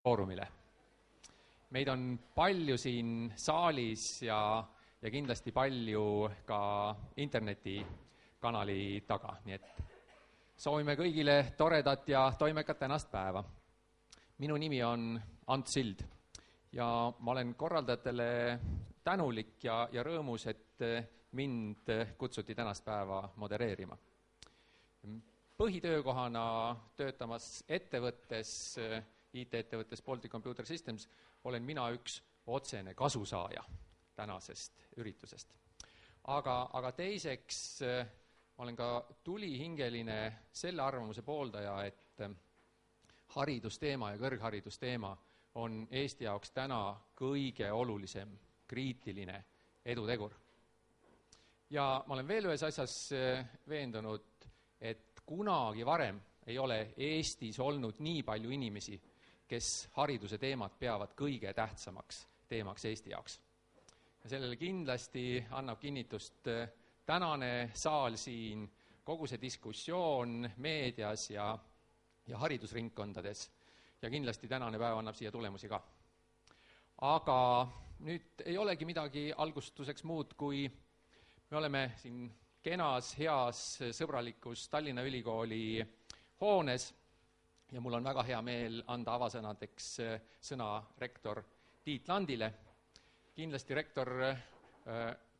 Foorumile. Meid on palju siin saalis ja kindlasti palju ka internetikanali taga, nii et soovime kõigile toredat ja toimekat tänast päeva. Minu nimi on Ants Sild ja ma olen korraldajatele tänulik ja rõõmus, et mind kutsuti tänast päeva modereerima. Põhitöökohana töötamas ettevõttes, IT-ettevõttes Baltic Computer Systems, olen mina üks otsene kasusaaja tänasest üritusest. Aga teiseks olen ka tulihingeline selle arvamuse pooldaja, et haridusteema ja kõrgharidusteema on Eesti jaoks täna kõige olulisem kriitiline edutegur. Ja ma olen veel ühes asjas veendunud, et kunagi varem ei ole Eestis olnud nii palju inimesi, kes hariduse teemad peavad kõige tähtsamaks teemaks Eesti jaoks. Ja sellele kindlasti annab kinnitust tänane saal siin, kogu see diskussioon meedias ja haridusringkondades ja kindlasti tänane päev annab siia tulemusi ka. Aga nüüd ei olegi midagi algustuseks muud, kui me oleme siin kenas, heas, sõbralikus Tallinna Ülikooli hoones ja mul on väga hea meel anda avasõnadeks sõna rektor Tiit Landile. Kindlasti rektor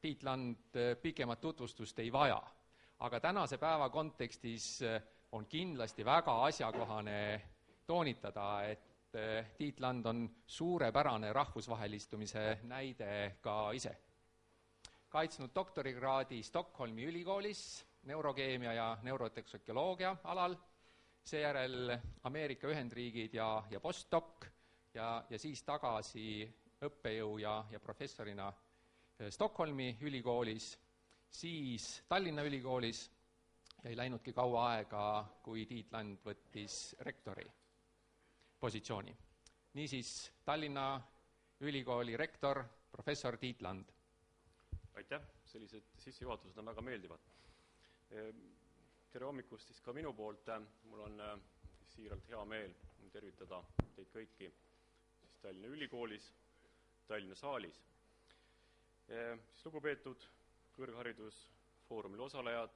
Tiit Land pikemat tutvustust ei vaja, aga tänase päeva kontekstis on kindlasti väga asjakohane toonitada, et Tiit Land on suurepärane rahvusvahelistumise näide ka ise. Kaitsnud doktorikraadi Stockholmi ülikoolis neurokeemia ja neuroteksokoloogia alal, seejärel Ameerika Ühendriigid ja postdoc ja siis tagasi õppejõu ja professorina Stockholmi ülikoolis, siis Tallinna ülikoolis ja ei läinudki kaua aega, kui Tiit Land võttis rektori positsiooni. Niisiis Tallinna ülikooli rektor, professor Tiit Land. Aitäh, sellised sissejuhatused on väga meeldivad. Tere hommikust siis ka minu poolt. Mul on siiralt hea meel tervitada teid kõiki siis Tallinna ülikoolis, Tallinna saalis. Siis lugupeetud kõrgharidusfoorumil osalejad,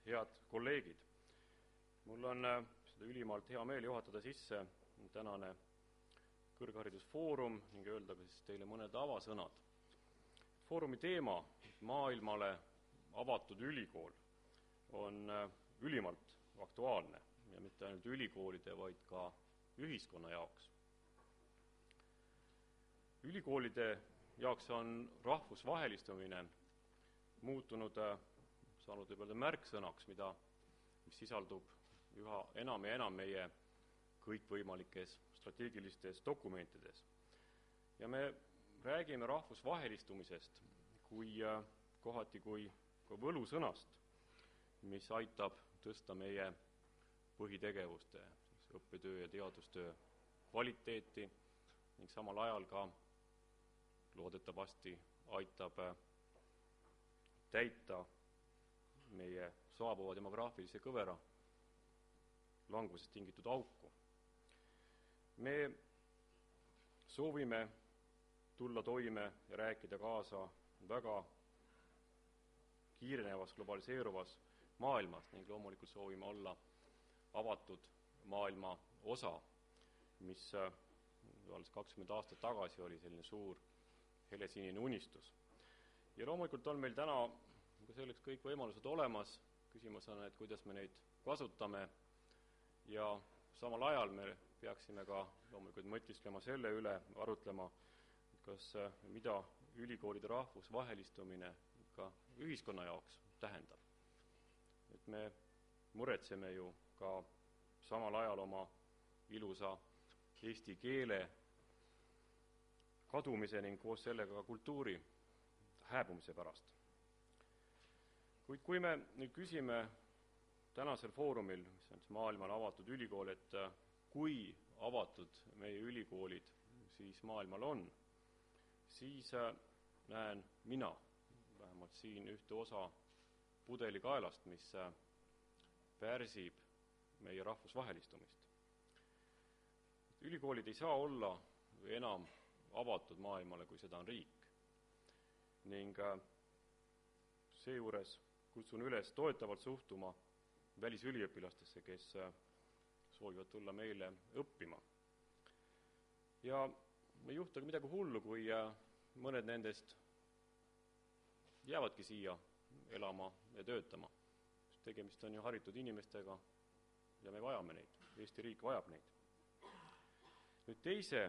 head kolleegid. Mul on seda ülimalt hea meel juhatada sisse tänane kõrgharidusfoorum ning öelda ka siis teile mõned avasõnad. Foorumi teema, maailmale avatud ülikool, on ülimalt aktuaalne ja mitte ainult ülikoolide, vaid ka ühiskonna jaoks. Ülikoolide jaoks on rahvusvahelistumine muutunud, saanud võib-olla märksõnaks, mis sisaldub üha enam ja enam meie kõikvõimalikes strateegilistes dokumentides. Ja me räägime rahvusvahelistumisest kohati kui võlusõnast, mis aitab tõsta meie põhitegevuste, õppetöö ja teadustöö kvaliteeti ning samal ajal ka loodetavasti aitab täita meie saabuva demograafilise kõvera langusest tingitud auku. Me soovime tulla toime ja rääkida kaasa väga kiirenevas, globaliseeruvas maailmas ning loomulikult soovime olla avatud maailma osa, mis alles 20 aastat tagasi oli selline suur helesinine unistus. Ja loomulikult on meil täna selleks kõik võimalused olemas. Küsimus on, et kuidas me neid kasutame ja samal ajal me peaksime ka loomulikult mõtisklema selle üle, arutlema, mida ülikoolide rahvusvahelistumine ka ühiskonna jaoks tähendab. Et me muretseme ju ka samal ajal oma ilusa eesti keele kadumise ning koos sellega ka kultuuri hääbumise pärast. Kuid kui me nüüd küsime tänasel foorumil, mis on maailmale avatud ülikool, et kui avatud meie ülikoolid siis maailmal on, siis näen mina vähemalt siin ühte osa pudelikaelast, mis pärsib meie rahvusvahelistumist. ülikoolid ei saa olla enam avatud maailmale, kui seda on riik. Ning seejuures kutsun üles toetavalt suhtuma välisüliõpilastesse, kes soovivad tulla meile õppima. Ja ei juhtugi midagi hullu, kui mõned nendest jäävadki siia elama ja töötama. Tegemist on ju haritud inimestega ja me vajame neid. Eesti riik vajab neid. Nüüd teise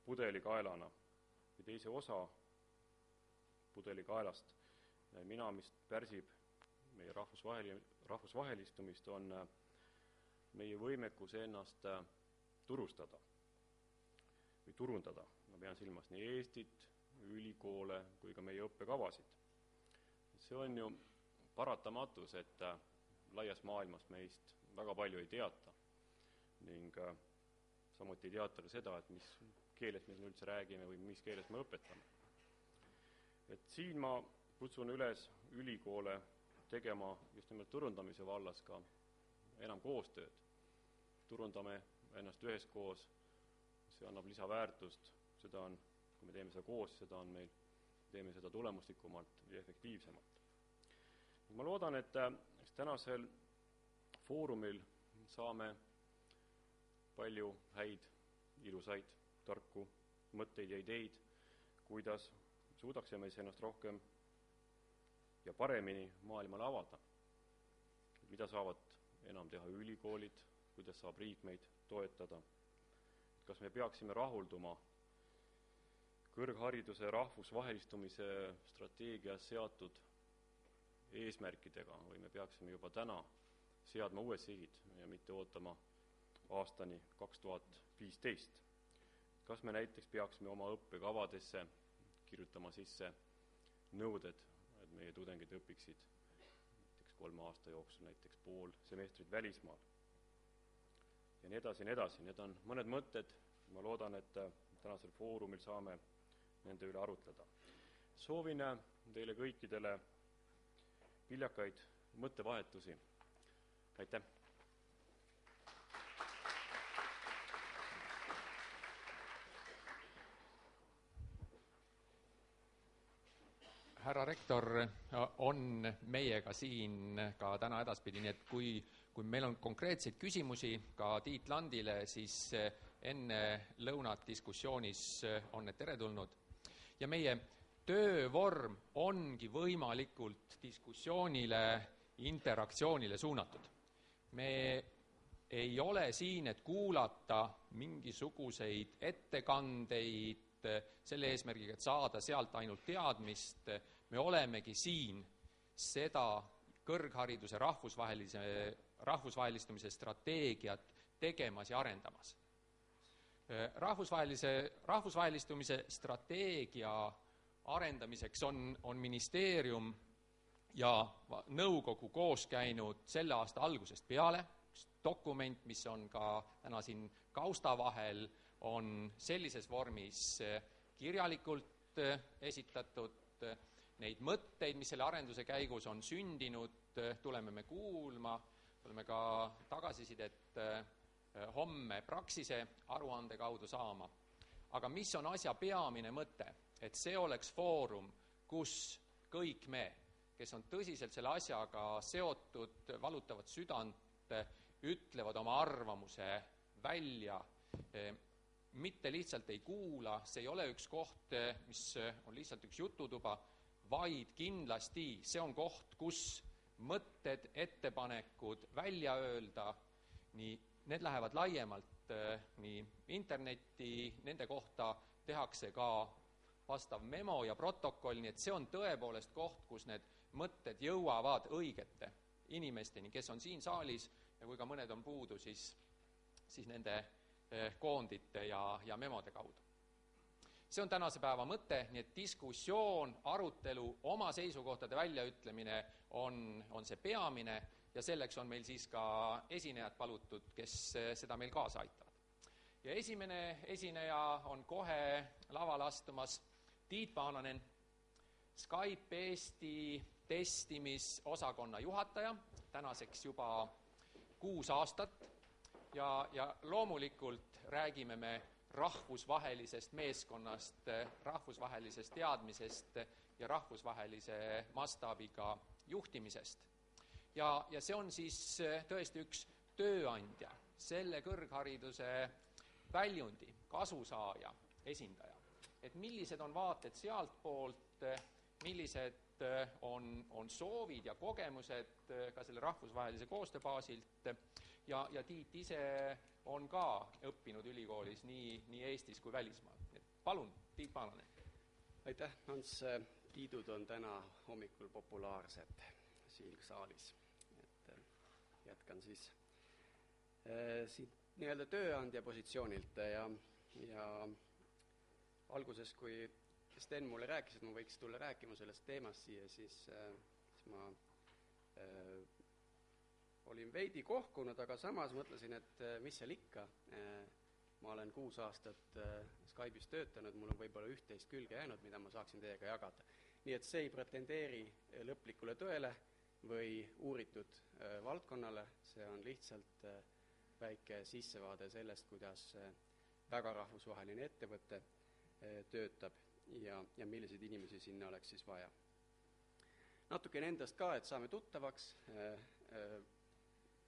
pudelikaelana või teise osa pudelikaelast mis pärsib meie rahvusvahelistumist, on meie võimekus ennast turustada või turundada. Ma pean silmas nii Eestit, ülikoole kui ka meie õppekavasid. See on ju paratamatus, et laias maailmas meist väga palju ei teata ning samuti ei teata ka seda, et mis keeles me üldse räägime või mis keeles me õpetame. Et siin ma kutsun üles ülikoole tegema just nimelt turundamise vallas ka enam koostööd. Turundame ennast üheskoos, see annab lisaväärtust, seda on, kui me teeme seda koos, teeme seda tulemuslikumalt ja efektiivsemalt. Ma loodan, et tänasel foorumil saame palju häid, ilusaid, tarku mõtteid ja ideid, kuidas suudaksime ennast rohkem ja paremini maailmale avada. Mida saavad enam teha ülikoolid, kuidas saab riik meid toetada. Kas me peaksime rahulduma kõrghariduse rahvusvahelistumise strateegias seatud eesmärkidega või me peaksime juba täna seadma uued sihid ja mitte ootama aastani 2015. Kas me näiteks peaksime oma õppekavadesse kirjutama sisse nõuded, et meie tudengid õpiksid näiteks 3 aasta jooksul näiteks pool semestrit välismaal. Ja nii edasi, Need on mõned mõtted, ma loodan, et tänasel foorumil saame nende üle arutleda. Soovin teile kõikidele viljakaid mõttevahetusi. Aitäh! Härra rektor on meiega siin ka täna edaspidi, nii et kui meil on konkreetseid küsimusi ka Tiit Landile, siis enne lõunat diskussioonis on need teretulnud. Ja meie töövorm ongi võimalikult diskussioonile, interaktsioonile suunatud. Me ei ole siin, et kuulata mingisuguseid ettekandeid selle eesmärgiga, et saada sealt ainult teadmist. Me olemegi siin seda kõrghariduse rahvusvahelistumise strateegiat tegemas ja arendamas. Rahvusvahelistumise strateegia arendamiseks on ministeerium ja nõukogu koos käinud selle aasta algusest peale. Dokument, mis on ka täna siin kausta vahel, on sellises vormis kirjalikult esitatud. Neid mõtteid, mis selle arenduse käigus on sündinud, tuleme me kuulma, tuleme ka tagasisidet homme Praxise aruande kaudu saama. Aga mis on asja peamine mõte? Et see oleks foorum, kus kõik me, kes on tõsiselt selle asjaga seotud, valutavad südant, ütlevad oma arvamuse välja, mitte lihtsalt ei kuula, see ei ole üks koht, mis on lihtsalt üks jututuba, vaid kindlasti see on koht, kus mõtted, ettepanekud välja öelda, need lähevad laiemalt nii internetti, nende kohta tehakse ka vastav memo ja protokoll, nii et see on tõepoolest koht, kus need mõtted jõuavad õigete inimesteni, kes on siin saalis ja kui ka mõned on puudu, siis nende koondite ja memode kaudu. See on tänase päeva mõte, nii et diskussioon, arutelu, oma seisukohtade väljaütlemine on see peamine ja selleks on meil siis ka esinejad palutud, kes seda meil kaasa aitavad. Ja esimene esineja on kohe lavale astumas Tiit Paananen, Skype Eesti testimisosakonna juhataja, tänaseks juba 6 aastat ja loomulikult räägime me rahvusvahelisest meeskonnast, rahvusvahelisest teadmisest ja rahvusvahelise mastaabiga juhtimisest. Ja see on siis tõesti üks tööandja, selle kõrghariduse väljundi, kasusaaja esindaja. Et millised on vaated sealtpoolt, millised on soovid ja kogemused ka selle rahvusvahelise koostöö baasilt ja Tiit ise on ka õppinud ülikoolis nii Eestis kui välismaal. Palun, Tiit Paananen. Aitäh, Hans. Tiidud on täna hommikul populaarsed siin saalis. Jätkan siis siit nii-öelda tööandja positsioonilt ja alguses, kui Sten mulle rääkis, et ma võiks tulla rääkima sellest teemast siia, siis ma olin veidi kohkunud, aga samas mõtlesin, et mis seal ikka. Ma olen 6 aastat Skype'is töötanud, mul on võib-olla 11 külge jäänud, mida ma saaksin teiega jagada. Nii et see ei pretendeeri lõplikule tõele või uuritud valdkonnale, see on lihtsalt väike sissevaade sellest, kuidas väga rahvusvaheline ettevõte töötab ja milliseid inimesi sinna oleks siis vaja. Natukene endast ka, et saame tuttavaks.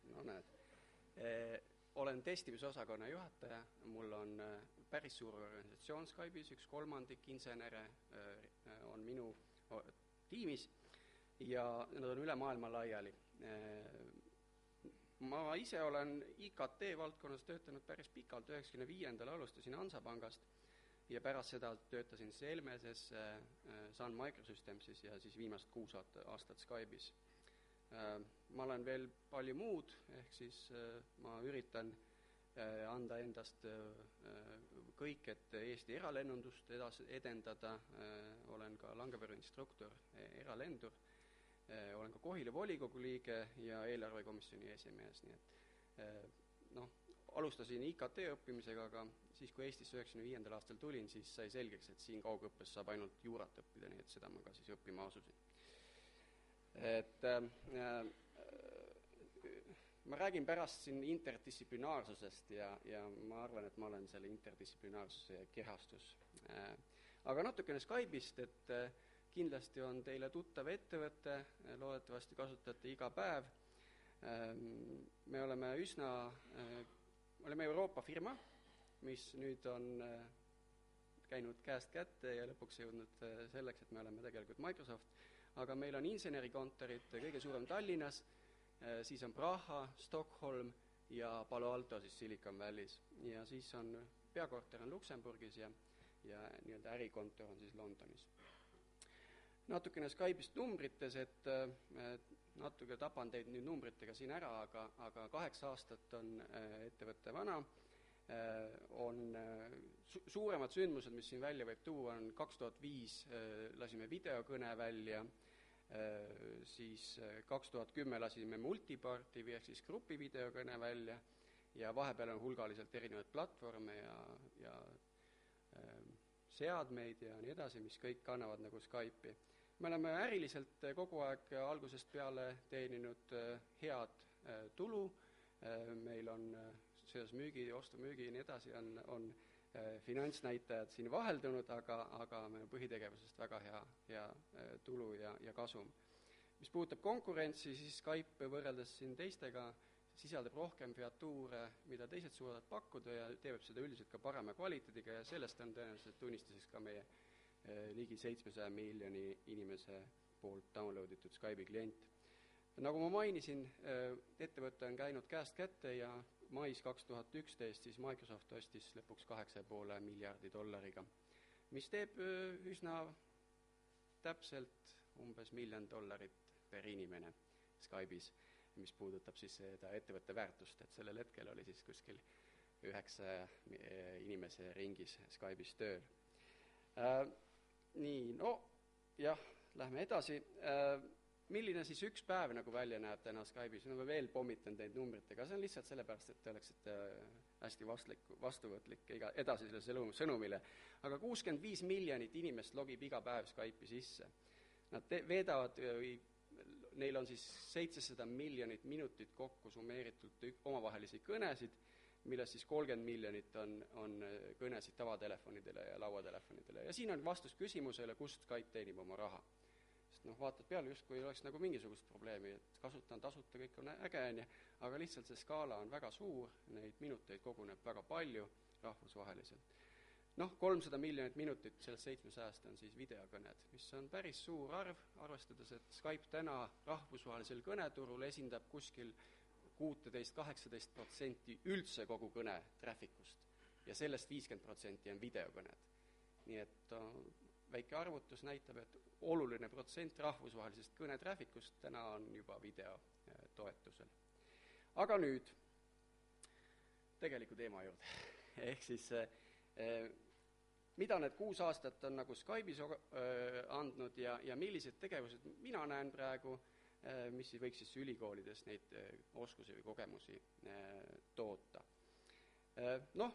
No näed. Olen testimisosakonna juhataja, mul on päris suur organisatsioon Skype'is, 1/3 insenere on minu tiimis ja nad on üle maailma laiali. Ma ise olen IKT valdkonnas töötanud päris pikalt, 95. alustasin Hansapangast ja pärast seda töötasin Helmeses, Sun Microsystemsis ja siis viimast 6 aastat Skype'is. Ma olen veel palju muud, ehk siis ma üritan anda endast kõik, et Eesti eralennundust edendada, olen ka Langeberi instruktor, eralendur, olen ka Kohila volikogu liige ja eelarvekomisjoni esimees, nii et alustasin IKT õppimisega, aga siis, kui Eestisse 95. aastal tulin, siis sai selgeks, et siin kaugõppes saab ainult juurat õppida, nii et seda ma ka siis õppima asusin. Ma räägin pärast siin interdistsiplinaarsusest ja ma arvan, et ma olen selle interdistsiplinaarsuse kehastus. Aga natukene Skype'ist, et kindlasti on teile tuttav ettevõte, loodetavasti kasutate iga päev. Me oleme Euroopa firma, mis nüüd on käinud käest kätte ja lõpuks jõudnud selleks, et me oleme tegelikult Microsoft, aga meil on insenerikontorid kõige suurem Tallinnas, siis on Praha, Stockholm ja Palo Alto siis Silicon Valley's ja siis on peakorter on Luksemburgis ja nii-öelda ärikontor on siis Londonis. Natukene Skype'ist numbrites, et natuke tapan teid nüüd numbritega siin ära, aga 8 aastat on ettevõtte vana, on suuremad sündmused, mis siin välja võib tuua, on 2005 lasime videokõne välja, siis 2010 lasime multiparti ehk siis grupi videokõne välja ja vahepeal on hulgaliselt erinevaid platvorme ja seadmeid ja nii edasi, mis kõik kannavad nagu Skype'i. Me oleme äriliselt kogu aeg algusest peale teeninud head tulu, meil on seoses müügi, ostu-müügi ja nii edasi on finantsnäitajad siin vaheldunud, aga meil on põhitegevusest väga hea tulu ja kasum. Mis puudutab konkurentsi, siis Skype võrreldes siin teistega sisaldab rohkem featuure, mida teised suudavad pakkuda ja teeb seda üldiselt ka parema kvaliteediga ja sellest on tõenäoliselt tunnistuseks ka meie ligi 700 miljoni inimese poolt downloaditud Skype'i klient. Nagu ma mainisin, ettevõte on käinud käest kätte ja mais 2011 siis Microsoft ostis lõpuks $8,5 miljardi, mis teeb üsna täpselt umbes $1 miljon per inimene Skype'is, mis puudutab siis seda ettevõtte väärtust, et sellel hetkel oli siis kuskil 9 inimese ringis Skype'is tööl. Lähme edasi. Milline siis üks päev nagu välja näeb täna Skype'is? Ma veel pommitan teid numbritega, see on lihtsalt sellepärast, et te oleksite hästi vastuvõtlik edasisele sõnumile. Aga 65 miljonit inimest logib iga päev Skype'i sisse. Nad veedavad, neil on siis 700 miljonit minutit kokku summeeritult omavahelisi kõnesid millest siis 30 miljonit on kõnesid tavatelefonidele ja lauatelefonidele. Ja siin on vastus küsimusele, kust Skype teenib oma raha. Sest vaatad peale, justkui ei oleks nagu mingisugust probleemi, et kasutan tasuta, kõik on äge, aga lihtsalt see skaala on väga suur, neid minuteid koguneb väga palju rahvusvaheliselt. 300 miljonit minutit sellest 700 on siis videokõned, mis on päris suur arv, arvestades, et Skype täna rahvusvahelisel kõneturul esindab kuskil 16-18% üldse kogu kõne trafficust ja sellest 50% on videokõned. Nii et väike arvutus näitab, et oluline protsent rahvusvahelisest kõne trafficust täna on juba video toetusel. Aga nüüd tegeliku teema juurde. Ehk siis mida need 6 aastat on nagu Skype'is andnud ja millised tegevused mina näen praegu, mis võiks siis ülikoolides neid oskusi või kogemusi toota.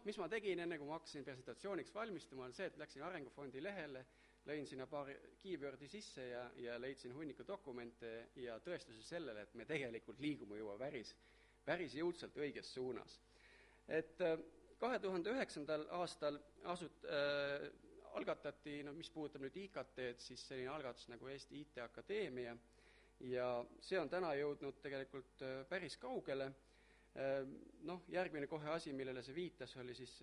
Mis ma tegin enne, kui ma hakkasin presentatsiooniks valmistuma, on see, et läksin Arengufondi lehele, lõin sinna paar keywordi sisse ja leidsin hunniku dokumente ja tõestasin sellele, et me tegelikult liigume juba päris jõudsalt õiges suunas. Et 2009. aastal algatati, mis puudutab nüüd IKT-d, siis selline algatus nagu Eesti IT Akadeemia ja see on täna jõudnud tegelikult päris kaugele. Järgmine kohe asi, millele see viitas, oli siis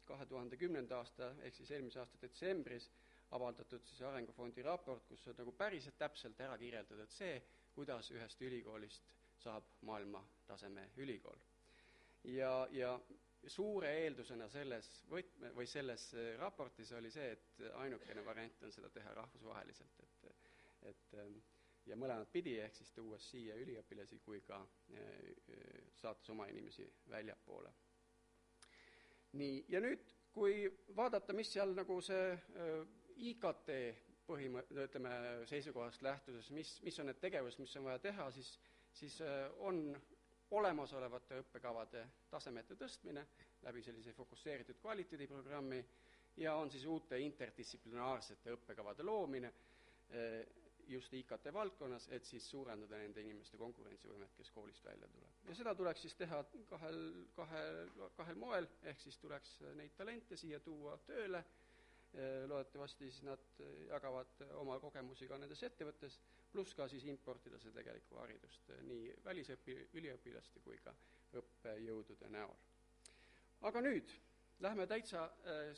2010. aasta ehk siis eelmise aasta detsembris avaldatud siis Arengufondi raport, kus on nagu päriselt täpselt ära kirjeldatud see, kuidas ühest ülikoolist saab maailma taseme ülikool. Ja suure eeldusena selles raportis oli see, et ainukene variant on seda teha rahvusvaheliselt, ja mõlemad pidi, ehk siis tuues siia üliõpilasi kui ka saates oma inimesi väljapoole. Nii, ja nüüd, kui vaadata, mis seal nagu see IKT seisukohast lähtudes, mis on need tegevused, mis on vaja teha, siis on olemasolevate õppekavade tasemete tõstmine läbi sellise fokusseeritud kvaliteediprogrammi ja on siis uute interdistsiplinaarsete õppekavade loomine just IKT valdkonnas, et siis suurendada nende inimeste konkurentsivõimet, kes koolist välja tuleb. Ja seda tuleks siis teha kahel moel, ehk siis tuleks neid talente siia tuua tööle, loodetavasti siis nad jagavad oma kogemusi ka nendes ettevõttes, pluss ka siis importida see tegelikku haridust nii üliõpilaste kui ka õppejõudude näol. Aga nüüd lähme täitsa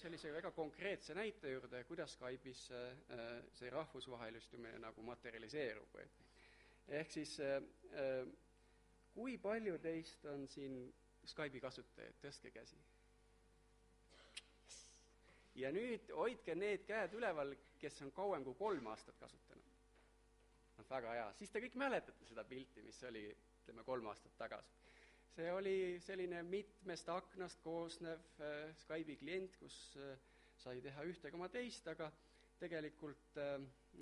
sellise väga konkreetse näite juurde, kuidas Skype'is see rahvusvahelistumine nagu materialiseerub. Ehk siis, kui palju teist on siin Skype'i kasutajaid, tõstke käsi. Ja nüüd hoidke need käed üleval, kes on kauem kui 3 aastat kasutanud. Väga hea. Siis te kõik mäletate seda pilti, mis oli, 3 aastat tagasi. See oli selline mitmest aknast koosnev Skype'i klient, kus sai teha ühte koma teist, aga tegelikult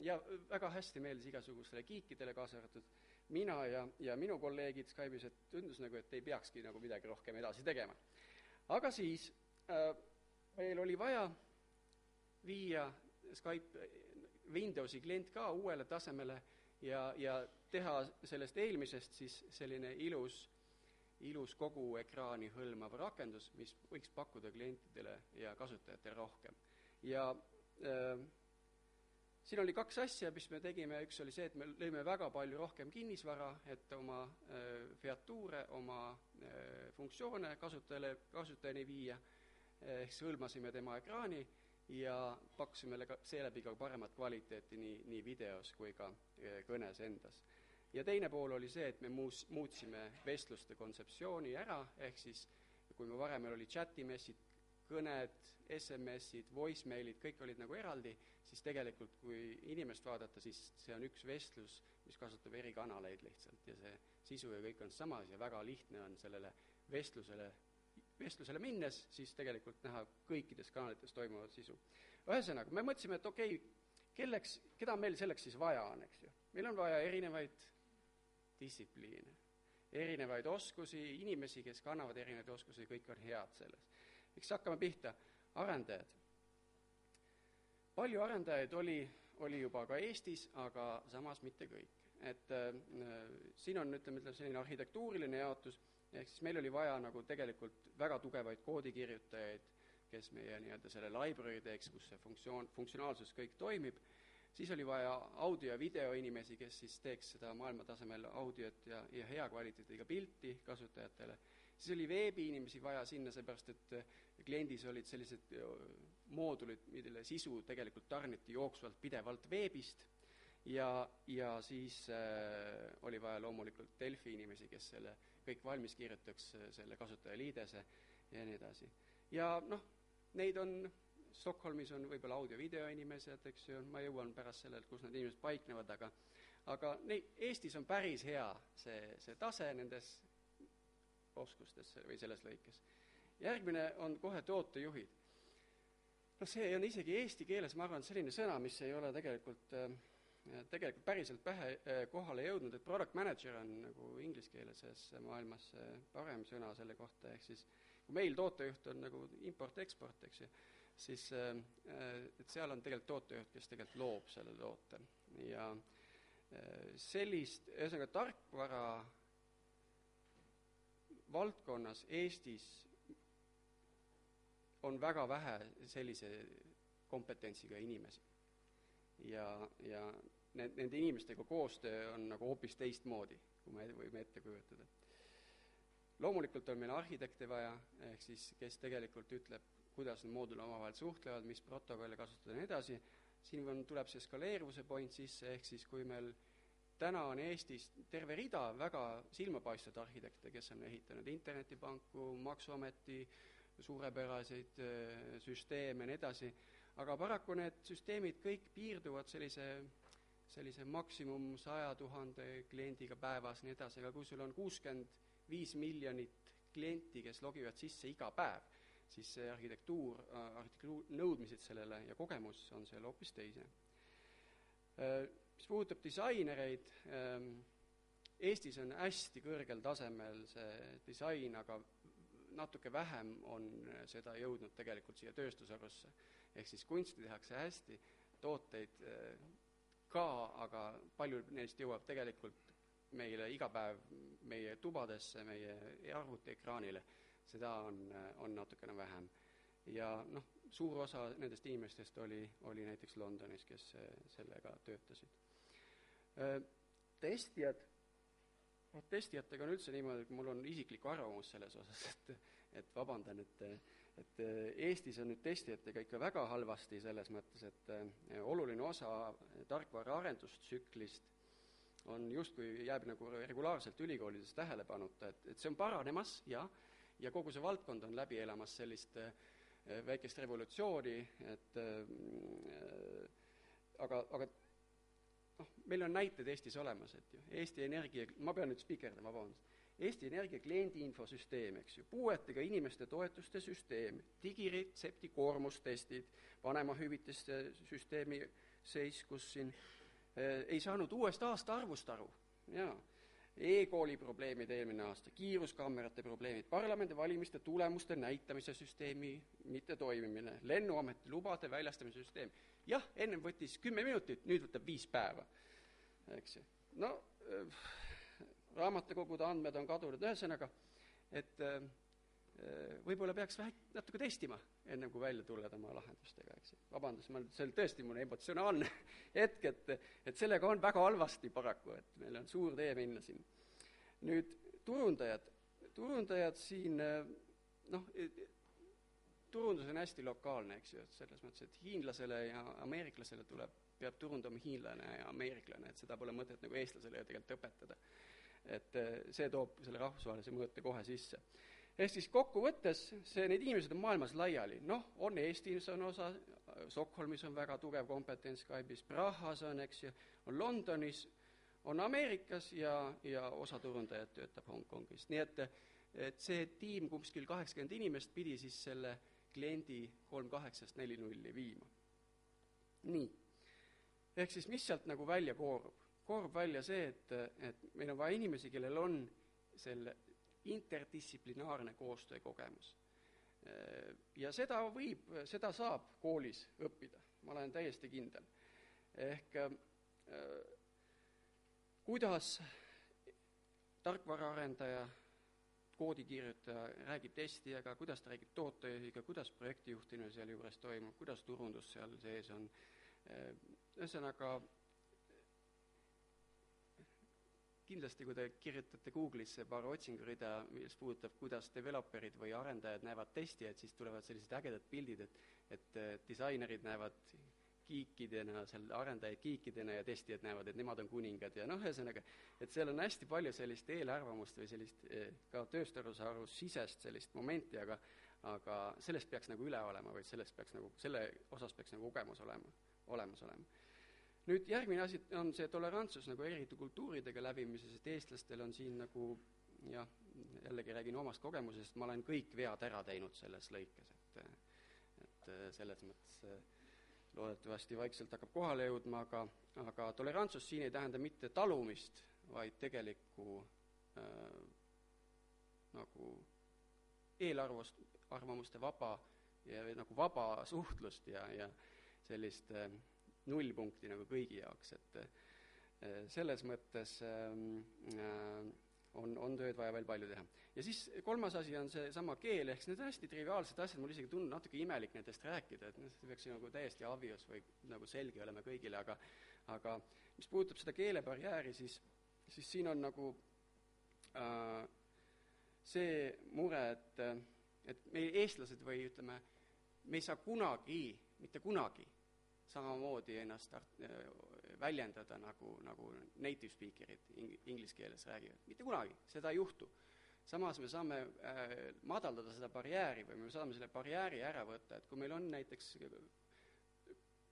ja väga hästi meeldis igasugustele kiikidele kaasa arvatud mina ja minu kolleegid Skype'is, et tundus nagu, et ei peakski nagu midagi rohkem edasi tegema. Aga siis meil oli vaja viia Skype Windowsi klient ka uuele tasemele ja teha sellest eelmisest siis selline ilus kogu ekraani hõlmav rakendus, mis võiks pakkuda klientidele ja kasutajatele rohkem. Ja siin oli 2 asja, mis me tegime. Üks oli see, et me lõime väga palju rohkem kinnisvara, et oma featuure, oma funktsioone kasutajani viia, ehk hõlmasime tema ekraani ja pakkusime seeläbi ka paremat kvaliteeti nii videos kui ka kõnes endas. Ja teine pool oli see, et me muutsime vestluste kontseptsiooni ära, ehk siis kui me varem oli chatimessid, kõned, SMS-id, voicemailid, kõik olid nagu eraldi, siis tegelikult kui inimest vaadata, siis see on üks vestlus, mis kasutab eri kanaleid lihtsalt ja see sisu ja kõik on samas ja väga lihtne on sellele vestlusele minnes, siis tegelikult näha kõikides kanalites toimuvat sisu. Ühesõnaga, me mõtlesime, et okei, keda meil selleks siis vaja on, eks ju. Meil on vaja erinevaid distsipliine, erinevaid oskusi, inimesi, kes kannavad erinevaid oskusi, kõik on head selles. Eks hakkame pihta. Arendajad. Palju arendajaid oli juba ka Eestis, aga samas mitte kõik. Et siin on, ütleme, selline arhitektuuriline jaotus. ehk siis meil oli vaja nagu tegelikult väga tugevaid koodikirjutajaid, kes meie nii-öelda selle library teeks, kus see funktsionaalsus kõik toimib, siis oli vaja audio- ja videoinimesi, kes siis teeks seda maailmatasemel audiot ja hea kvaliteediga pilti kasutajatele, siis oli veebiinimesi vaja sinna, seepärast et kliendis olid sellised moodulid, mille sisu tegelikult tarniti jooksvalt pidevalt veebist, ja siis oli vaja loomulikult Delfi inimesi, kes selle kõik valmis kirjutaks, selle kasutajaliidese ja nii edasi. Ja noh, neid on, Stockholmis on võib-olla audio-video inimesed, eks ju, ma jõuan pärast sellelt, kus need inimesed paiknevad, aga Eestis on päris hea see tase nendes oskustes või selles lõikes. Järgmine on kohe tootejuhid. No see on isegi eesti keeles, ma arvan, selline sõna, mis ei ole tegelikult päriselt kohale jõudnud, et product manager on nagu ingliskeelses maailmas parem sõna selle kohta, ehk siis kui meil tootejuht on nagu import-export, eks ju, siis et seal on tegelikult tootejuht, kes tegelikult loob selle toote. Ja sellist, ühesõnaga tarkvara valdkonnas Eestis on väga vähe sellise kompetentsiga inimesi. Ja nende inimestega koostöö on nagu hoopis teistmoodi, kui me võime ette kujutada. Loomulikult on meil arhitekte vaja, ehk siis kes tegelikult ütleb, kuidas need moodulid omavahel suhtlevad, mis protokolle kasutada ja nii edasi. Siin tuleb see skaleeruvuse point sisse, ehk siis kui meil täna on Eestis terve rida väga silmapaistvad arhitekte, kes on ehitanud internetipanku, maksuameti, suurepäraseid süsteeme ja nii edasi, aga paraku need süsteemid kõik piirduvad sellise maksimum 100 000 kliendiga päevas nii edasi, aga kui sul on 65 miljonit klienti, kes logivad sisse iga päev, siis see arhitektuur nõudmised sellele ja kogemus on seal hoopis teise. Mis puudutab disainereid, Eestis on hästi kõrgel tasemel see disain, aga natuke vähem on seda jõudnud tegelikult siia tööstusharusse. Ehk siis kunsti tehakse hästi, tooteid ka, aga palju neist jõuab tegelikult meile iga päev meie tubadesse, meie arvutiekraanile. Seda on natukene vähem. Ja suur osa nendest inimestest oli näiteks Londonis, kes sellega töötasid. Testijatega on üldse niimoodi, et mul on isiklik arvamus selles osas, et vabandan, et Eestis on nüüd testijatega ikka väga halvasti selles mõttes, et oluline osa tarkvara arendustsüklist on justkui jääb nagu regulaarselt ülikoolides tähelepanuta, et see on paranemas ja kogu see valdkond on läbi elamas sellist väikest revolutsiooni, aga meil on näited Eestis olemas, et ju Eesti Energia, ma pean nüüd spikerdama, vabandust, Eesti Energia kliendi infosüsteem, eks ju, puuetega inimeste toetuste süsteem, digiretsepti koormustestid, vanemahüvitiste süsteemi seis, kus siin ei saanud uuest aasta arvust aru, e-kooli probleemid eelmine aasta, kiiruskaamerate probleemid, parlamendivalimiste tulemuste näitamise süsteemi mitte toimimine, lennuameti lubade väljastamise süsteem. Jah, ennem võttis 10 minutit, nüüd võtab 5 päeva. Eks ju. Raamatukogude andmed on kadunud, ühesõnaga, et võib-olla peaks natuke testima, enne kui välja tulled oma lahendustega. Eks. Vabandust, see on tõesti mul emotsionaalne hetk, et sellega on väga halvasti paraku, et meil on suur tee minna siin. Nüüd turundajad siin, turundus on hästi lokaalne, eks ju, et selles mõttes, et hiinlasele ja ameeriklasele peab turundama hiinlane ja ameeriklane, et seda pole mõtet nagu eestlasele tegelikult õpetada. Et see toob selle rahvusvahelise mõõte kohe sisse. Ehk siis kokkuvõttes, need inimesed on maailmas laiali. On Eestis on osa, Stockholmis on väga tugev kompetents Skype'is, Prahas on, eks ju, on Londonis, on Ameerikas ja osa turundajad töötab Hongkongis. Nii et see tiim kuskil 80 inimest pidi siis selle kliendi 3.8-st 4.0 viima. Nii. Ehk siis mis sealt nagu välja koorub? Koorub välja see, et meil on vaja inimesi, kellel on selle interdistsiplinaarne koostöökogemus. Ja seda saab koolis õppida, ma olen täiesti kindel. Ehk kuidas tarkvaraarendaja koodikirjutaja räägib testijaga, kuidas ta räägib tootejuhiga, kuidas projektijuhtimine seal juures toimub, kuidas turundus seal sees on. Ühesõnaga, kindlasti, kui te kirjutate Google'isse paar otsingurida, mis puudutab, kuidas developerid või arendajad näevad testijaid, siis tulevad sellised ägedad pildid, et disainerid näevad kiikidena, seal arendajaid kiikidena ja testijad näevad, et nemad on kuningad ja ühesõnaga, et seal on hästi palju sellist eelarvamust või sellist ka tööstusharu sisest sellist momenti, aga sellest peaks nagu üle olema või sellest peaks nagu, selle osas peaks nagu kogemus olemas olema. Nüüd järgmine asi on see tolerantsus nagu eriti kultuuridega läbimises, et eestlastel on siin nagu, jah, jällegi räägin omast kogemusest, ma olen kõik vead ära teinud selles lõikes, et selles mõttes loodetavasti vaikselt hakkab kohale jõudma, aga tolerantsus siin ei tähenda mitte talumist, vaid tegelikku nagu eelarvamuste vaba ja nagu vaba suhtlust ja sellist nullpunkti nagu kõigi jaoks, et selles mõttes on tööd vaja veel palju teha. Ja siis kolmas asi on see sama keel, ehk need hästi triviaalsed asjad, mul isegi tundub natuke imelik nendest rääkida, et see peaks nagu täiesti obvious või nagu selge olema kõigile, aga mis puudutab seda keelebarjääri, siis siin on nagu see mure, et meie eestlased või ütleme, me ei saa kunagi, mitte kunagi samamoodi ennast väljendada nagu native speakerid inglise keeles räägivad. Mitte kunagi, seda ei juhtu. Samas me saame madaldada seda barjääri või me saame selle barjääri ära võtta, et kui meil on näiteks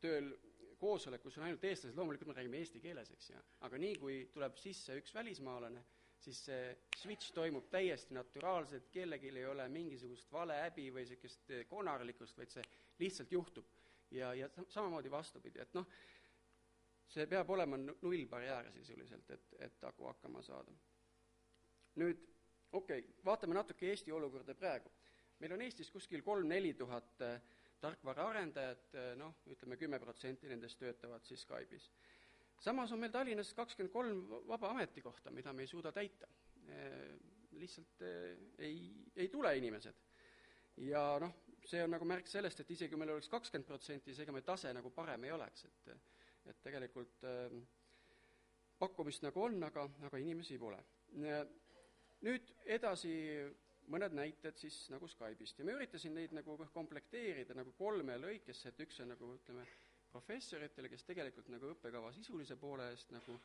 tööl koosolek, kus on ainult eestlased, loomulikult me räägime eesti keeles, eks ja, aga nii kui tuleb sisse üks välismaalane, siis see switch toimub täiesti naturaalselt, kellelgi ei ole mingisugust valehäbi või sellist konarlikkust, vaid see lihtsalt juhtub. Ja samamoodi vastupidi, et see peab olema null barjääre sisuliselt, et hakkama saada. Nüüd, vaatame natuke Eesti olukorda praegu. Meil on Eestis kuskil 3-4 tuhat tarkvaraarendajat, ütleme 10% nendest töötavad siis Skype'is. Samas on meil Tallinnas 23 vaba ametikohta, mida me ei suuda täita. Lihtsalt ei tule inimesed. Ja see on nagu märk sellest, et isegi kui meil oleks 20%, seega meie tase nagu parem ei oleks, et tegelikult pakkumist nagu on, aga inimesi pole. Nüüd edasi mõned näited siis nagu Skype'ist ja me üritasin neid nagu komplekteerida nagu 3 lõikesse, et üks on nagu ütleme professoritele, kes tegelikult nagu õppekava sisulise poole eest nagu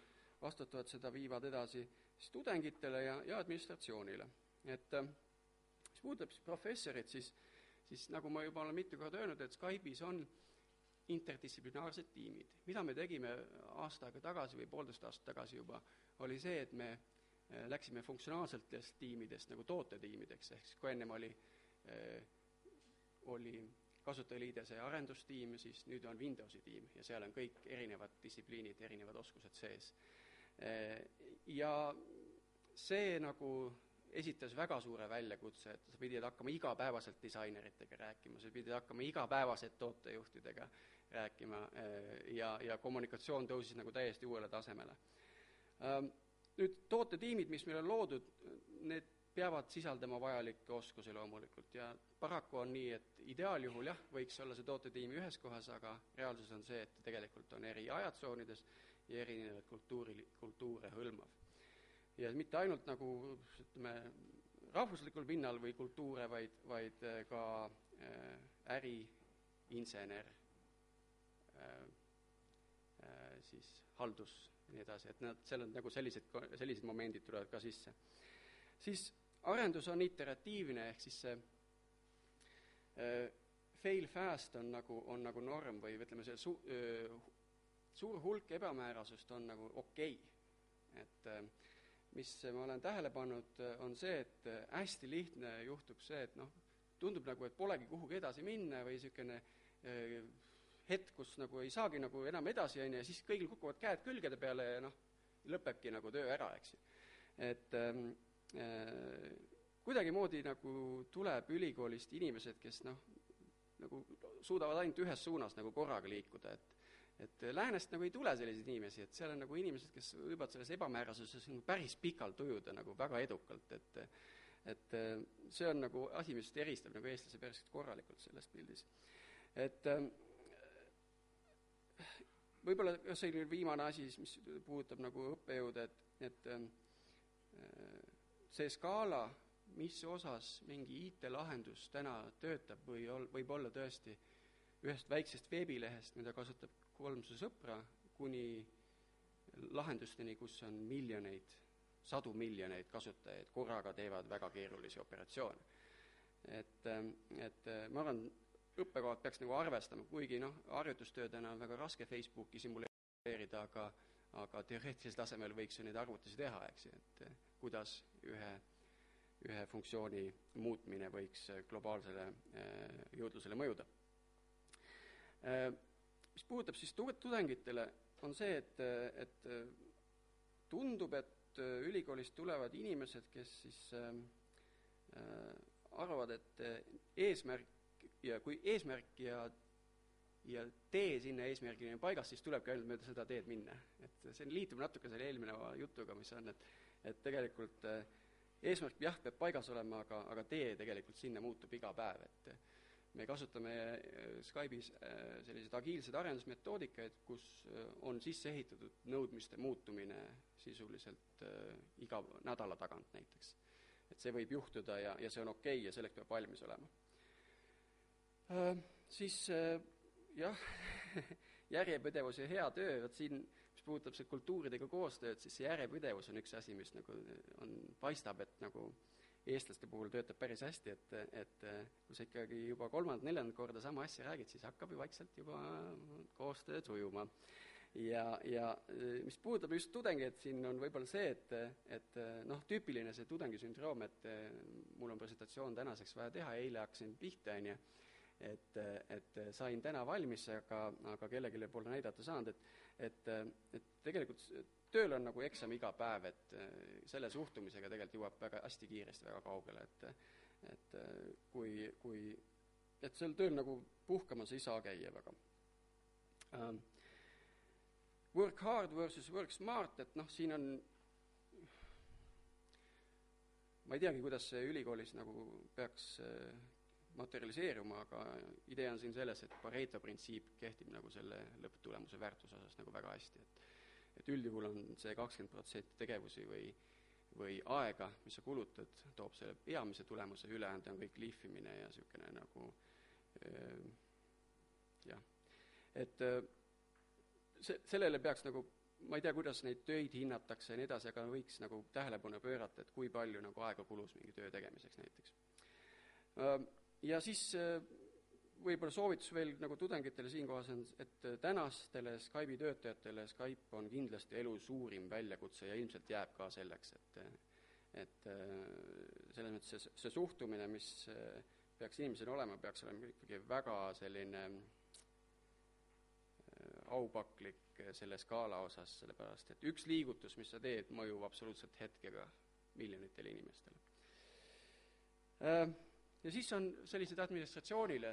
vastutavad seda, viivad edasi tudengitele ja administratsioonile. Et mis puudutab siis professorit, siis nagu ma juba olen mitu korda öelnud, et Skype'is on interdistsiplinaarsed tiimid. Mida me tegime aasta aega tagasi või 1,5 aastat tagasi juba, oli see, et me läksime funktsionaalsetest tiimidest nagu tootetiimideks, ehk siis kui ennem oli kasutajaliidese arendustiim, siis nüüd on Windowsi tiim ja seal on kõik erinevad distsipliinid, erinevad oskused sees. Ja see nagu esitas väga suure väljakutse, et sa pidid hakkama igapäevaselt disaineritega rääkima, sa pidid hakkama igapäevaselt tootejuhtidega rääkima ja kommunikatsioon tõusis nagu täiesti uuele tasemele. Nüüd tootetiimid, mis meil on loodud, need peavad sisaldama vajalikke oskusi loomulikult ja paraku on nii, et ideaaljuhul jah, võiks olla see tootetiimi ühes kohas, aga reaalsus on see, et tegelikult on eri ajatsoonides ja erinevad kultuure hõlmav. Ja mitte ainult nagu ütleme, rahvuslikul pinnal või kultuure, vaid ka äriinsener, siis haldus ja nii edasi, et seal on nagu sellised momendid tulevad ka sisse. Siis arendus on iteratiivne, ehk siis see fail fast on nagu norm või ütleme, see suur hulk ebamäärasust on nagu okei. Et mis ma olen tähele pannud, on see, et hästi lihtne juhtub see, et tundub nagu, et polegi kuhugi edasi minna või niisugune hetk, kus nagu ei saagi nagu enam edasi ja siis kõigil kukuvad käed külgede peale ja lõpebki nagu töö ära, eks. Et kuidagimoodi nagu tuleb ülikoolist inimesed, kes nagu suudavad ainult ühes suunas nagu korraga liikuda, et läänest nagu ei tule selliseid inimesi, et seal on nagu inimesed, kes võivad selles ebamäärasuses päris pikalt ujuda nagu väga edukalt, et see on nagu asi, mis eristab nagu eestlase päris korralikult selles pildis. Et võib-olla selline viimane asi, mis puudutab nagu õppejõude, et see skaala, mis osas mingi IT-lahendus täna töötab võib olla tõesti ühest väiksest veebilehest, mida kasutab 300 sõpra, kuni lahendusteni, kus on miljoneid, sadu miljoneid kasutajaid korraga teevad väga keerulisi operatsioone. Et ma arvan, õppekavad peaks nagu arvestama, kuigi harjutustöödena on väga raske Facebooki simuleerida, aga teoreetilisel tasemel võiks ju neid arvutusi teha, eks, et kuidas ühe funktsiooni muutmine võiks globaalsele jõudlusele mõjuda. Mis puudutab siis tudengitele, on see, et tundub, et ülikoolist tulevad inimesed, kes siis arvavad, et eesmärk ja kui eesmärk ja tee sinna eesmärgini on paigas, siis tulebki ainult mööda seda teed minna. Et see liitub natuke selle eelmine jutuga, mis on, et tegelikult eesmärk jah, peab paigas olema, aga tee tegelikult sinna muutub iga päev. Et me kasutame Skype'is selliseid agiilseid arendusmetoodikaid, kus on sisse ehitatud nõudmiste muutumine sisuliselt iga nädala tagant näiteks. Et see võib juhtuda ja see on okei ja selleks peab valmis olema. Siis jah, järjepidevus ja hea töö, et siin, mis puudutab see kultuuridega koostööd, siis see järjepidevus on üks asi, mis nagu paistab, et nagu eestlaste puhul töötab päris hästi, et kui sa ikkagi juba 3.-4. korda sama asja räägid, siis hakkab ju vaikselt juba koostöö sujuma. Ja mis puudutab just tudengeid, siin on võib-olla see, et tüüpiline see tudengisündroom, et mul on presentatsioon tänaseks vaja teha, eile hakkasin pihta, et sain täna valmis, aga kellegile pole näidata saanud, et tegelikult tööl on nagu eksam iga päev, et selle suhtumisega tegelikult jõuab väga hästi kiiresti väga kaugele, et et sel tööl nagu puhkamas ei saa käia väga. Work hard versus work smart, et siin on, ma ei teagi, kuidas see ülikoolis nagu peaks materialiseeruma, aga idee on siin selles, et Pareto printsiip kehtib nagu selle lõpptulemuse väärtuse osas nagu väga hästi, et üldjuhul on see 20% tegevusi või aega, mis sa kulutad, toob selle peamise tulemuse, ülejäänud on kõik liifimine ja niisugune nagu jah, et sellele peaks nagu, ma ei tea, kuidas neid töid hinnatakse ja nii edasi, aga võiks nagu tähelepanu pöörata, et kui palju nagu aega kulus mingi töö tegemiseks näiteks. Ja siis võib-olla soovitus veel nagu tudengitele siinkohas on, et tänastele Skype'i töötajatele Skype on kindlasti elu suurim väljakutse ja ilmselt jääb ka selleks, et selles mõttes see suhtumine, mis peaks inimesel olema, peaks olema ikkagi väga selline aupaklik selle skaala osas, sellepärast, et üks liigutus, mis sa teed, mõjub absoluutselt hetkega miljonitele inimestele. Ja siis on sellised administratsioonile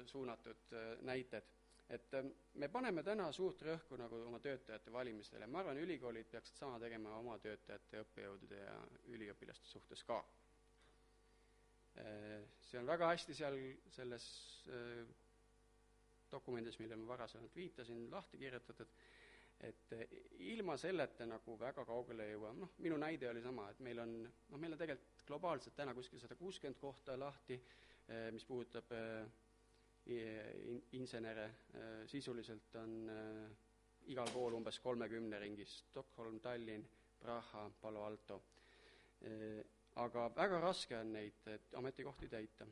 suunatud näited, et me paneme täna suurt rõhku nagu oma töötajate valimistele. Ma arvan, ülikoolid peaksid sama tegema oma töötajate, õppejõudude ja üliõpilaste suhtes ka. See on väga hästi seal selles dokumendis, mille ma varasemalt viitasin, lahti kirjutatud, et ilma selleta nagu väga kaugele ei jõua. Minu näide oli sama, et meil on tegelikult globaalselt täna kuskil 160 kohta lahti, mis puudutab insenere, sisuliselt on igal pool umbes 30 ringis, Stockholm, Tallinn, Praha, Palo Alto. Aga väga raske on neid ametikohti täita.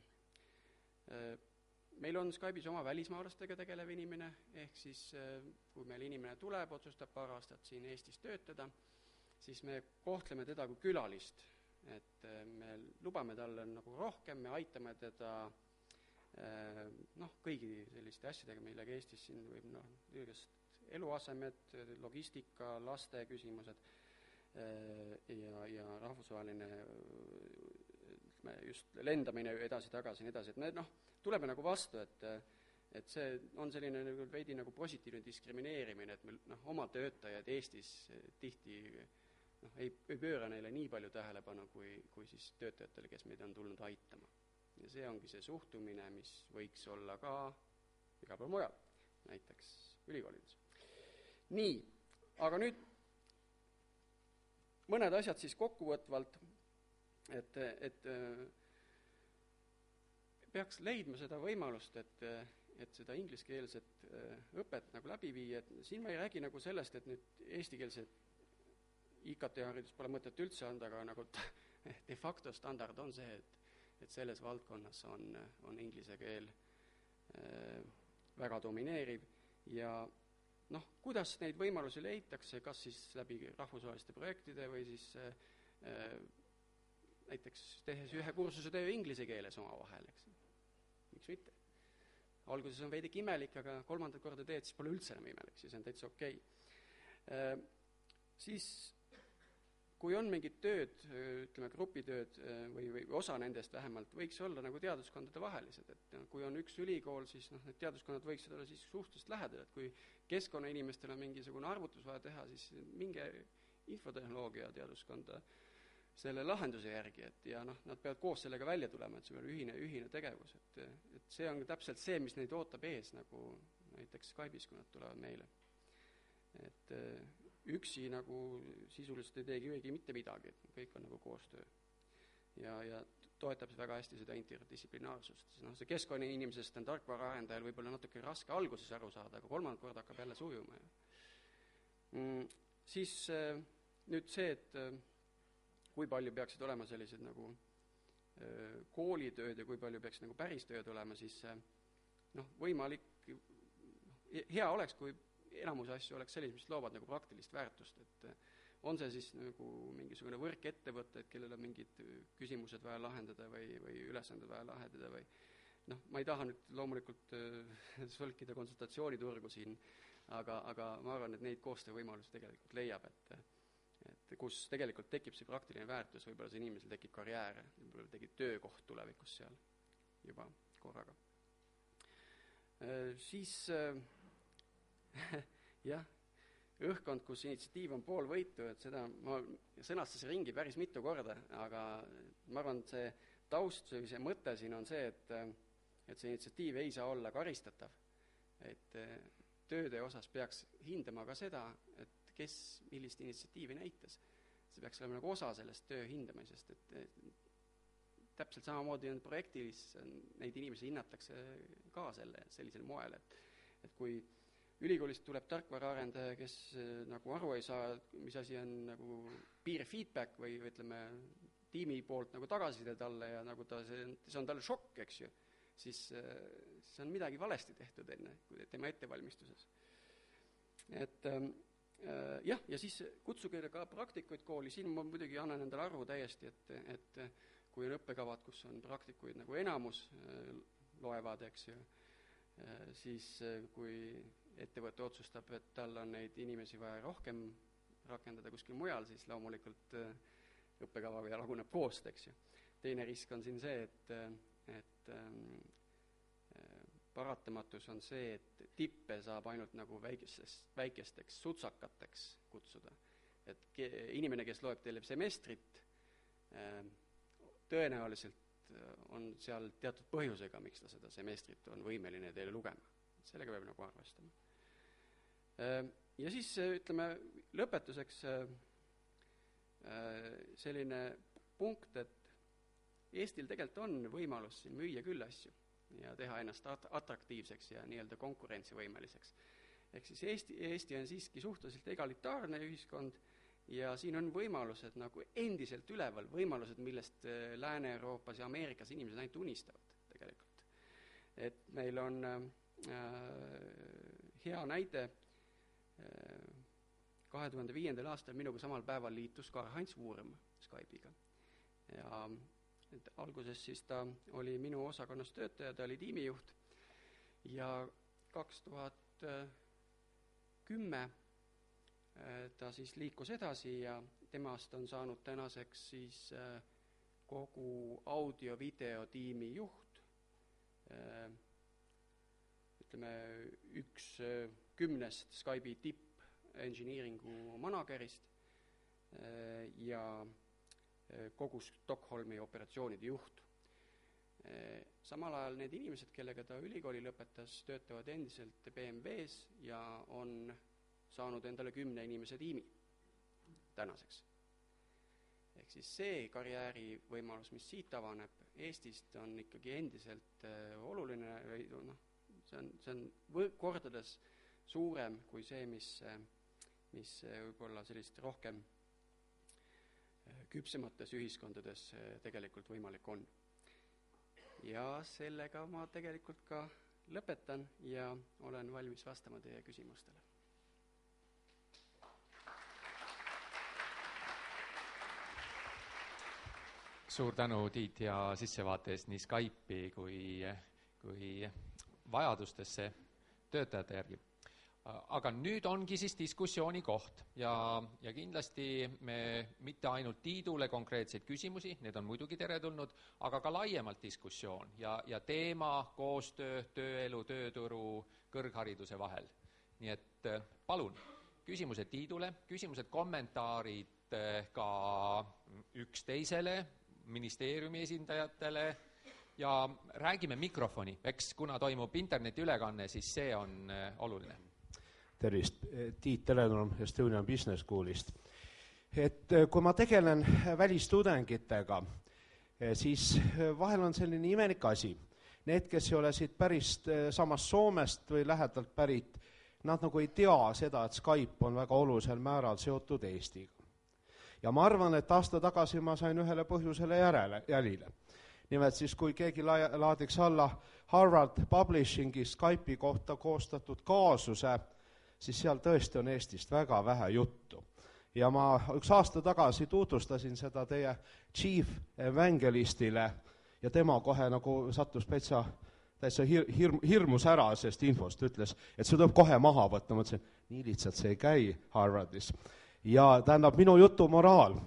Meil on Skype'is oma välismaalastega tegelev inimene, ehk siis kui meil inimene tuleb, otsustab paar aastat siin Eestis töötada, siis me kohtleme teda kui külalist, et me lubame talle nagu rohkem, me aitame teda kõigi selliste asjadega, millega Eestis siin võib eluasemed, logistika, laste küsimused ja rahvusvaheline just lendamine edasi-tagasi ja nii edasi, et me tuleme nagu vastu, et see on selline veidi nagu positiivne diskrimineerimine, et meil oma töötajad Eestis tihti ei pööra neile nii palju tähelepanu kui siis töötajatele, kes meid on tulnud aitama. Ja see ongi see suhtumine, mis võiks olla ka igal pool mujal, näiteks ülikoolides. Nii, aga nüüd mõned asjad siis kokkuvõtvalt, et peaks leidma seda võimalust, et seda ingliskeelset õpet nagu läbi viia, et siin ma ei räägi nagu sellest, et nüüd eestikeelset IKT-haridus pole mõtet üldse anda, aga nagu de facto standard on see, et selles valdkonnas on inglise keel väga domineeriv ja kuidas neid võimalusi leitakse, kas siis läbi rahvusvaheliste projektide või siis näiteks tehes ühe kursuse töö inglise keeles omavahel, eks. Miks mitte? Alguses on veidike imelik, aga 3. korda teed, siis pole üldse enam imelik, siis on täitsa okei. Siis kui on mingid tööd, ütleme grupitööd või osa nendest vähemalt, võiks olla nagu teaduskondade vahelised, et kui on üks ülikool, siis need teaduskonnad võiksid olla siis suhteliselt lähedal, et kui keskkonnainimestel on mingisugune arvutus vaja teha, siis minge infotehnoloogia teaduskonda selle lahenduse järgi, et ja nad peavad koos sellega välja tulema, et see on ühine tegevus, et see on täpselt see, mis neid ootab ees, nagu näiteks Skype'is, kui nad tulevad meile. Et üksi nagu sisuliselt ei teegi mitte midagi, et kõik on nagu koostöö. Ja toetab see väga hästi seda interdistsiplinaarsust. See keskkonna inimesest on tarkvaraahendajal võib-olla natuke raske alguses aru saada, aga 3. kord hakkab jälle sujuma. Siis nüüd see, et kui palju peaksid olema sellised nagu koolitööd ja kui palju peaks nagu päris tööd olema, siis võimalik, hea oleks, kui enamus asju oleks sellised, mis loovad nagu praktilist väärtust, et on see siis nagu mingisugune võrkettevõte, et kellel on mingid küsimused vaja lahendada või ülesanded vaja lahendada või ma ei taha nüüd loomulikult solkida konsultatsiooniturgu siin, aga ma arvan, et neid koostöövõimalusi tegelikult leiab, et kus tegelikult tekib see praktiline väärtus, võib-olla see inimesel tekib karjäär, võib-olla tekib töökoht tulevikus seal juba korraga. Siis jah, õhkkond, kus initsiatiiv on pool võitu, et seda ma sõnastasin ringi päris mitu korda, aga ma arvan, et see taust või see mõte siin on see, et see initsiatiiv ei saa olla karistatav. Et tööde osas peaks hindama ka seda, et kes millist initsiatiivi näitas. See peaks olema nagu osa sellest töö hindamisest, et täpselt samamoodi on projektilis, neid inimesi hinnatakse ka sellisel moel, et kui ülikoolist tuleb tarkvaraarendaja, kes nagu aru ei saa, mis asi on nagu peer feedback või ütleme tiimi poolt nagu tagasiside talle ja nagu see on talle šokk, eks ju, siis see on midagi valesti tehtud enne tema ettevalmistuses. Et jah, ja siis kutsuge ka praktikuid kooli, siin ma muidugi annan endale aru täiesti, et kui on õppekavad, kus on praktikuid nagu enamus loevad, eks ju, siis kui ettevõte otsustab, et tal on neid inimesi vaja rohkem rakendada kuskil mujal, siis loomulikult õppekava laguneb koost, eks ju. Teine risk on siin see, et paratamatus on see, et tippe saab ainult nagu väikesteks sutsakateks kutsuda. Et inimene, kes loeb teile semestrit, tõenäoliselt on seal teatud põhjusega, miks ta seda semestrit on võimeline teile lugema. Sellega peab nagu arvestama. Ja siis ütleme lõpetuseks selline punkt, et Eestil tegelikult on võimalus siin müüa küll asju ja teha ennast atraktiivseks ja nii-öelda konkurentsivõimeliseks. Ehk siis Eesti on siiski suhteliselt egalitaarne ühiskond ja siin on võimalused nagu endiselt üleval, võimalused, millest Lääne-Euroopas ja Ameerikas inimesed ainult unistavad tegelikult. Et meil on hea näide 2005. aastal minuga samal päeval liitus Karl-Heinz Wurm Skype'iga. Ja alguses siis ta oli minu osakonnas töötaja, ta oli tiimijuht ja 2010 ta siis liikus edasi ja temast on saanud tänaseks siis kogu audio-video-tiimi juht. Ütleme, üks 10 Skype'i tipp engineeringu managerist ja kogu Stockholmi operatsioonide juht. Samal ajal need inimesed, kellega ta ülikooli lõpetas, töötavad endiselt BMW-s ja on saanud endale 10 inimese tiimi tänaseks. Ehk siis see karjäärivõimalus, mis siit avaneb Eestist, on ikkagi endiselt oluline, see on kordades suurem kui see, mis võib-olla sellist rohkem küpsemates ühiskondades tegelikult võimalik on. Ja sellega ma tegelikult ka lõpetan ja olen valmis vastama teie küsimustele. Suur tänu, Tiit, ja sissevaate eest nii Skype'i kui vajadustesse töötajate järgi. Aga nüüd ongi siis diskussiooni koht ja kindlasti me mitte ainult Tiidule konkreetseid küsimusi, need on muidugi teretulnud, aga ka laiemalt diskussioon ja teema koostöö, tööelu, tööturu, kõrghariduse vahel. Nii et palun, küsimused Tiidule, küsimused, kommentaarid ka üksteisele, ministeeriumi esindajatele ja räägime mikrofoni, eks kuna toimub internetiülekanne, siis see on oluline. Tervist, Tiit Telenurm Estonian Business Schoolist. Et kui ma tegelen välistudengitega, siis vahel on selline imelik asi. Need, kes ei ole siit päris samast Soomest või lähedalt pärit, nad nagu ei tea seda, et Skype on väga olulisel määral seotud Eestiga. Ja ma arvan, et aasta tagasi ma sain ühele põhjusele jälile. Nimelt siis, kui keegi laadiks alla Harvard Publishingi Skype'i kohta koostatud kaasuse, siis seal tõesti on Eestist väga vähe juttu. Ja ma üks aasta tagasi tutvustasin seda teie chief evangelistile ja tema kohe nagu sattus täitsa hirmus ära sest infost, ütles, et see tuleb kohe maha võtta. Ma ütlesin, nii lihtsalt see ei käi Harvardis. Ja tähendab minu jutu moraal.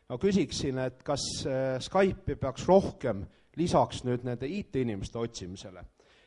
Ma küsiksin, et kas Skype'i peaks rohkem lisaks nüüd nende IT-inimeste otsimisele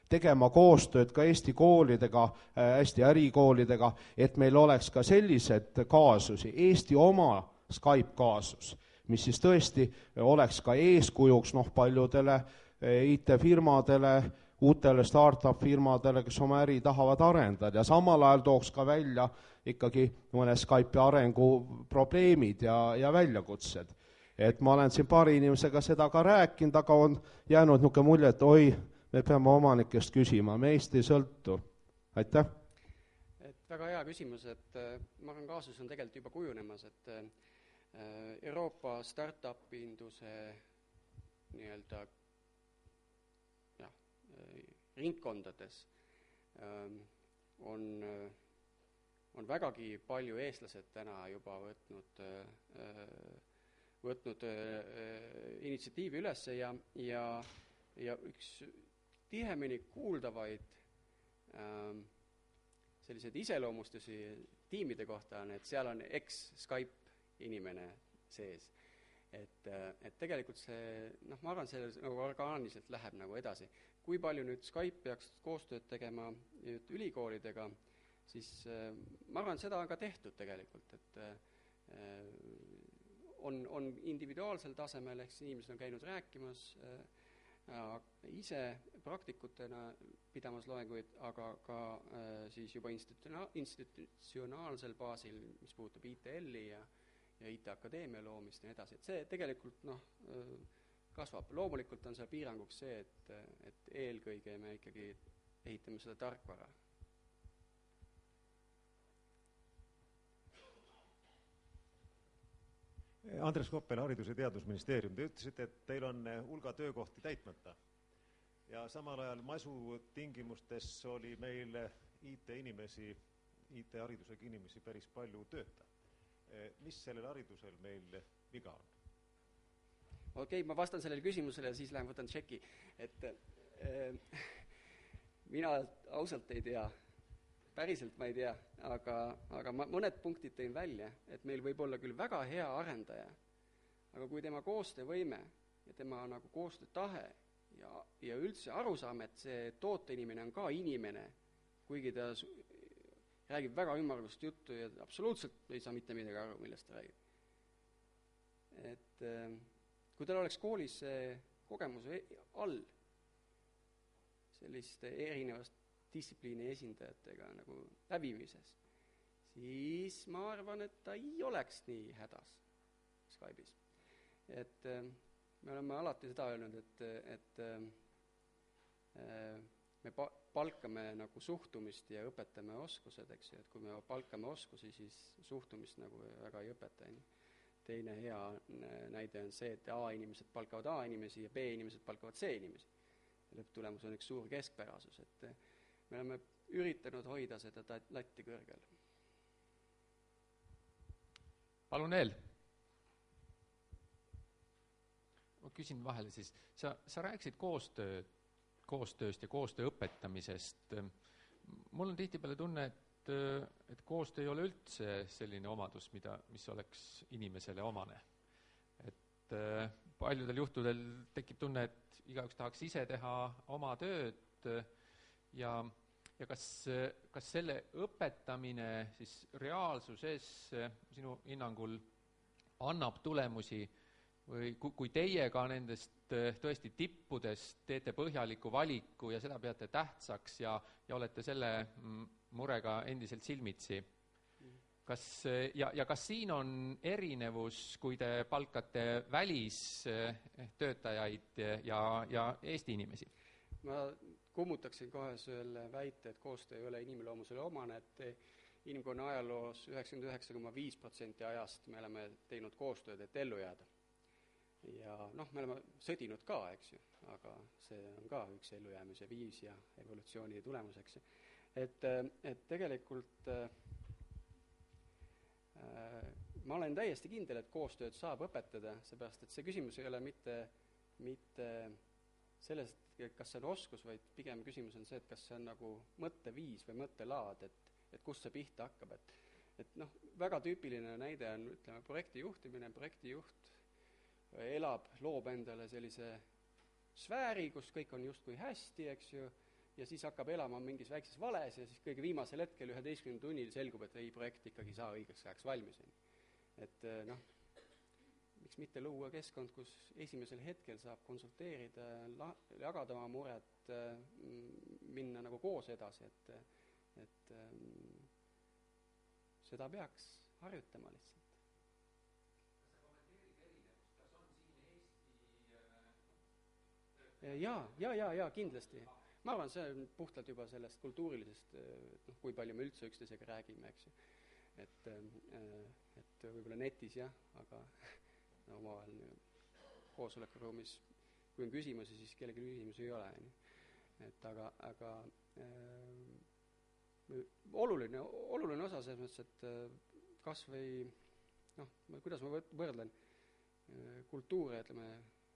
tegema koostööd ka Eesti koolidega, Eesti ärikoolidega, et meil oleks ka sellised kaasusi, Eesti oma Skype-kaasus, mis siis tõesti oleks ka eeskujuks paljudele IT-firmadele, uutele startup-firmadele, kes oma äri tahavad arendada ja samal ajal tooks ka välja ikkagi mõne Skype'i arengu probleemid ja väljakutsed. Et ma olen siin paari inimesega seda ka rääkinud, aga on jäänud niisugune mulje, et oi, me peame omanikest küsima, meist ei sõltu. Aitäh! Väga hea küsimus, et ma arvan, kaasus on tegelikult juba kujunemas, et Euroopa startup-induse nii-öelda ringkondades on vägagi palju eestlased täna juba võtnud initsiatiivi üles ja üks tihemini kuuldavaid selliseid iseloomustusi tiimide kohta on, et seal on ex-Skype inimene sees. Et tegelikult see, ma arvan, see nagu orgaaniliselt läheb nagu edasi. Kui palju nüüd Skype peaks koostööd tegema ülikoolidega, siis ma arvan, seda on ka tehtud tegelikult, et on individuaalsel tasemel, ehk inimesed on käinud rääkimas ise praktikutena pidamas loenguid, aga ka siis juba institutsionaalsel baasil, mis puudutab ITL-i ja IT-akadeemia loomist ja nii edasi. Et see tegelikult kasvab. Loomulikult on see piiranguks see, et eelkõige me ikkagi ehitame seda tarkvara. Andres Koppel, Haridus- ja Teadusministeerium. Te ütlesite, et teil on hulga töökohti täitmata. Ja samal ajal masu tingimustes oli meil IT-inimesi, IT-haridusega inimesi päris palju tööta. Mis sellel haridusel meil viga on? Okei, ma vastan sellele küsimusele ja siis lähen võtan tšeki. Et mina ausalt ei tea, päriselt ma ei tea, aga mõned punktid tõin välja, et meil võib olla küll väga hea arendaja, aga kui tema koostöövõime ja tema nagu koostöötahe ja üldse arusaam, et see tooteinimene on ka inimene, kuigi ta räägib väga ümmargust juttu ja absoluutselt ei saa mitte midagi aru, millest ta räägib. et kui tal oleks koolis see kogemus all selliste erinevast distsipliini esindajatega nagu läbimises, siis ma arvan, et ta ei oleks nii hädas Skype'is. Et me oleme alati seda öelnud, et me palkame nagu suhtumist ja õpetame oskused, eks ju, et kui me palkame oskusi, siis suhtumist nagu väga ei õpeta. Teine hea näide on see, et A-inimesed palkavad A-inimesi ja B-inimesed palkavad C-inimesi. Lõpptulemus on üks suur keskpärasus, et me oleme üritanud hoida seda latti kõrgel. Palun Eel. Ma küsin vahele siis. Sa rääkisid koostööst ja koostöö õpetamisest. Mul on tihtipeale tunne, et koostöö ei ole üldse selline omadus, mis oleks inimesele omane. Et paljudel juhtudel tekib tunne, et igaüks tahaks ise teha oma tööd ja kas selle õpetamine siis reaalsuses sinu hinnangul annab tulemusi või kui teie ka nendest tõesti tippudest teete põhjaliku valiku ja seda peate tähtsaks ja olete selle murega endiselt silmitsi, kas siin on erinevus, kui te palkate välistöötajaid ja Eesti inimesi? Ma kummutaksin kohe selle väite, et koostöö ei ole inimloomusele omane, et inimkonna ajaloos 99,5% ajast me oleme teinud koostööd, et ellu jääda. Ja me oleme sõdinud ka, eks ju, aga see on ka üks ellujäämise viis ja evolutsiooni tulemus, eks ju. Et tegelikult ma olen täiesti kindel, et koostööd saab õpetada, seepärast, et see küsimus ei ole mitte selles, et kas see on oskus, vaid pigem küsimus on see, et kas see on nagu mõtteviis või mõttelaad, et kust see pihta hakkab. Et väga tüüpiline näide on, ütleme, projektijuhtimine, projektijuht loob endale sellise sfääri, kus kõik on justkui hästi, eks ju, ja siis hakkab elama mingis väikses vales ja siis kõige viimasel hetkel 11 tunnil selgub, et ei, projekt ikkagi saa õigeks ajaks valmis. Et miks mitte luua keskkond, kus esimesel hetkel saab konsulteerida, jagada oma muret, minna nagu koos edasi, et seda peaks harjutama lihtsalt. Jaa, kindlasti. Ma arvan, see on puhtalt juba sellest kultuurilisest, kui palju me üldse üksteisega räägime, eks ju. Et võib-olla netis jah, aga omavahel koosolekuruumis, kui on küsimusi, siis kellegi küsimusi ei ole. Et aga oluline osa selles mõttes, et kas või, kuidas ma võrdlen kultuure, ütleme,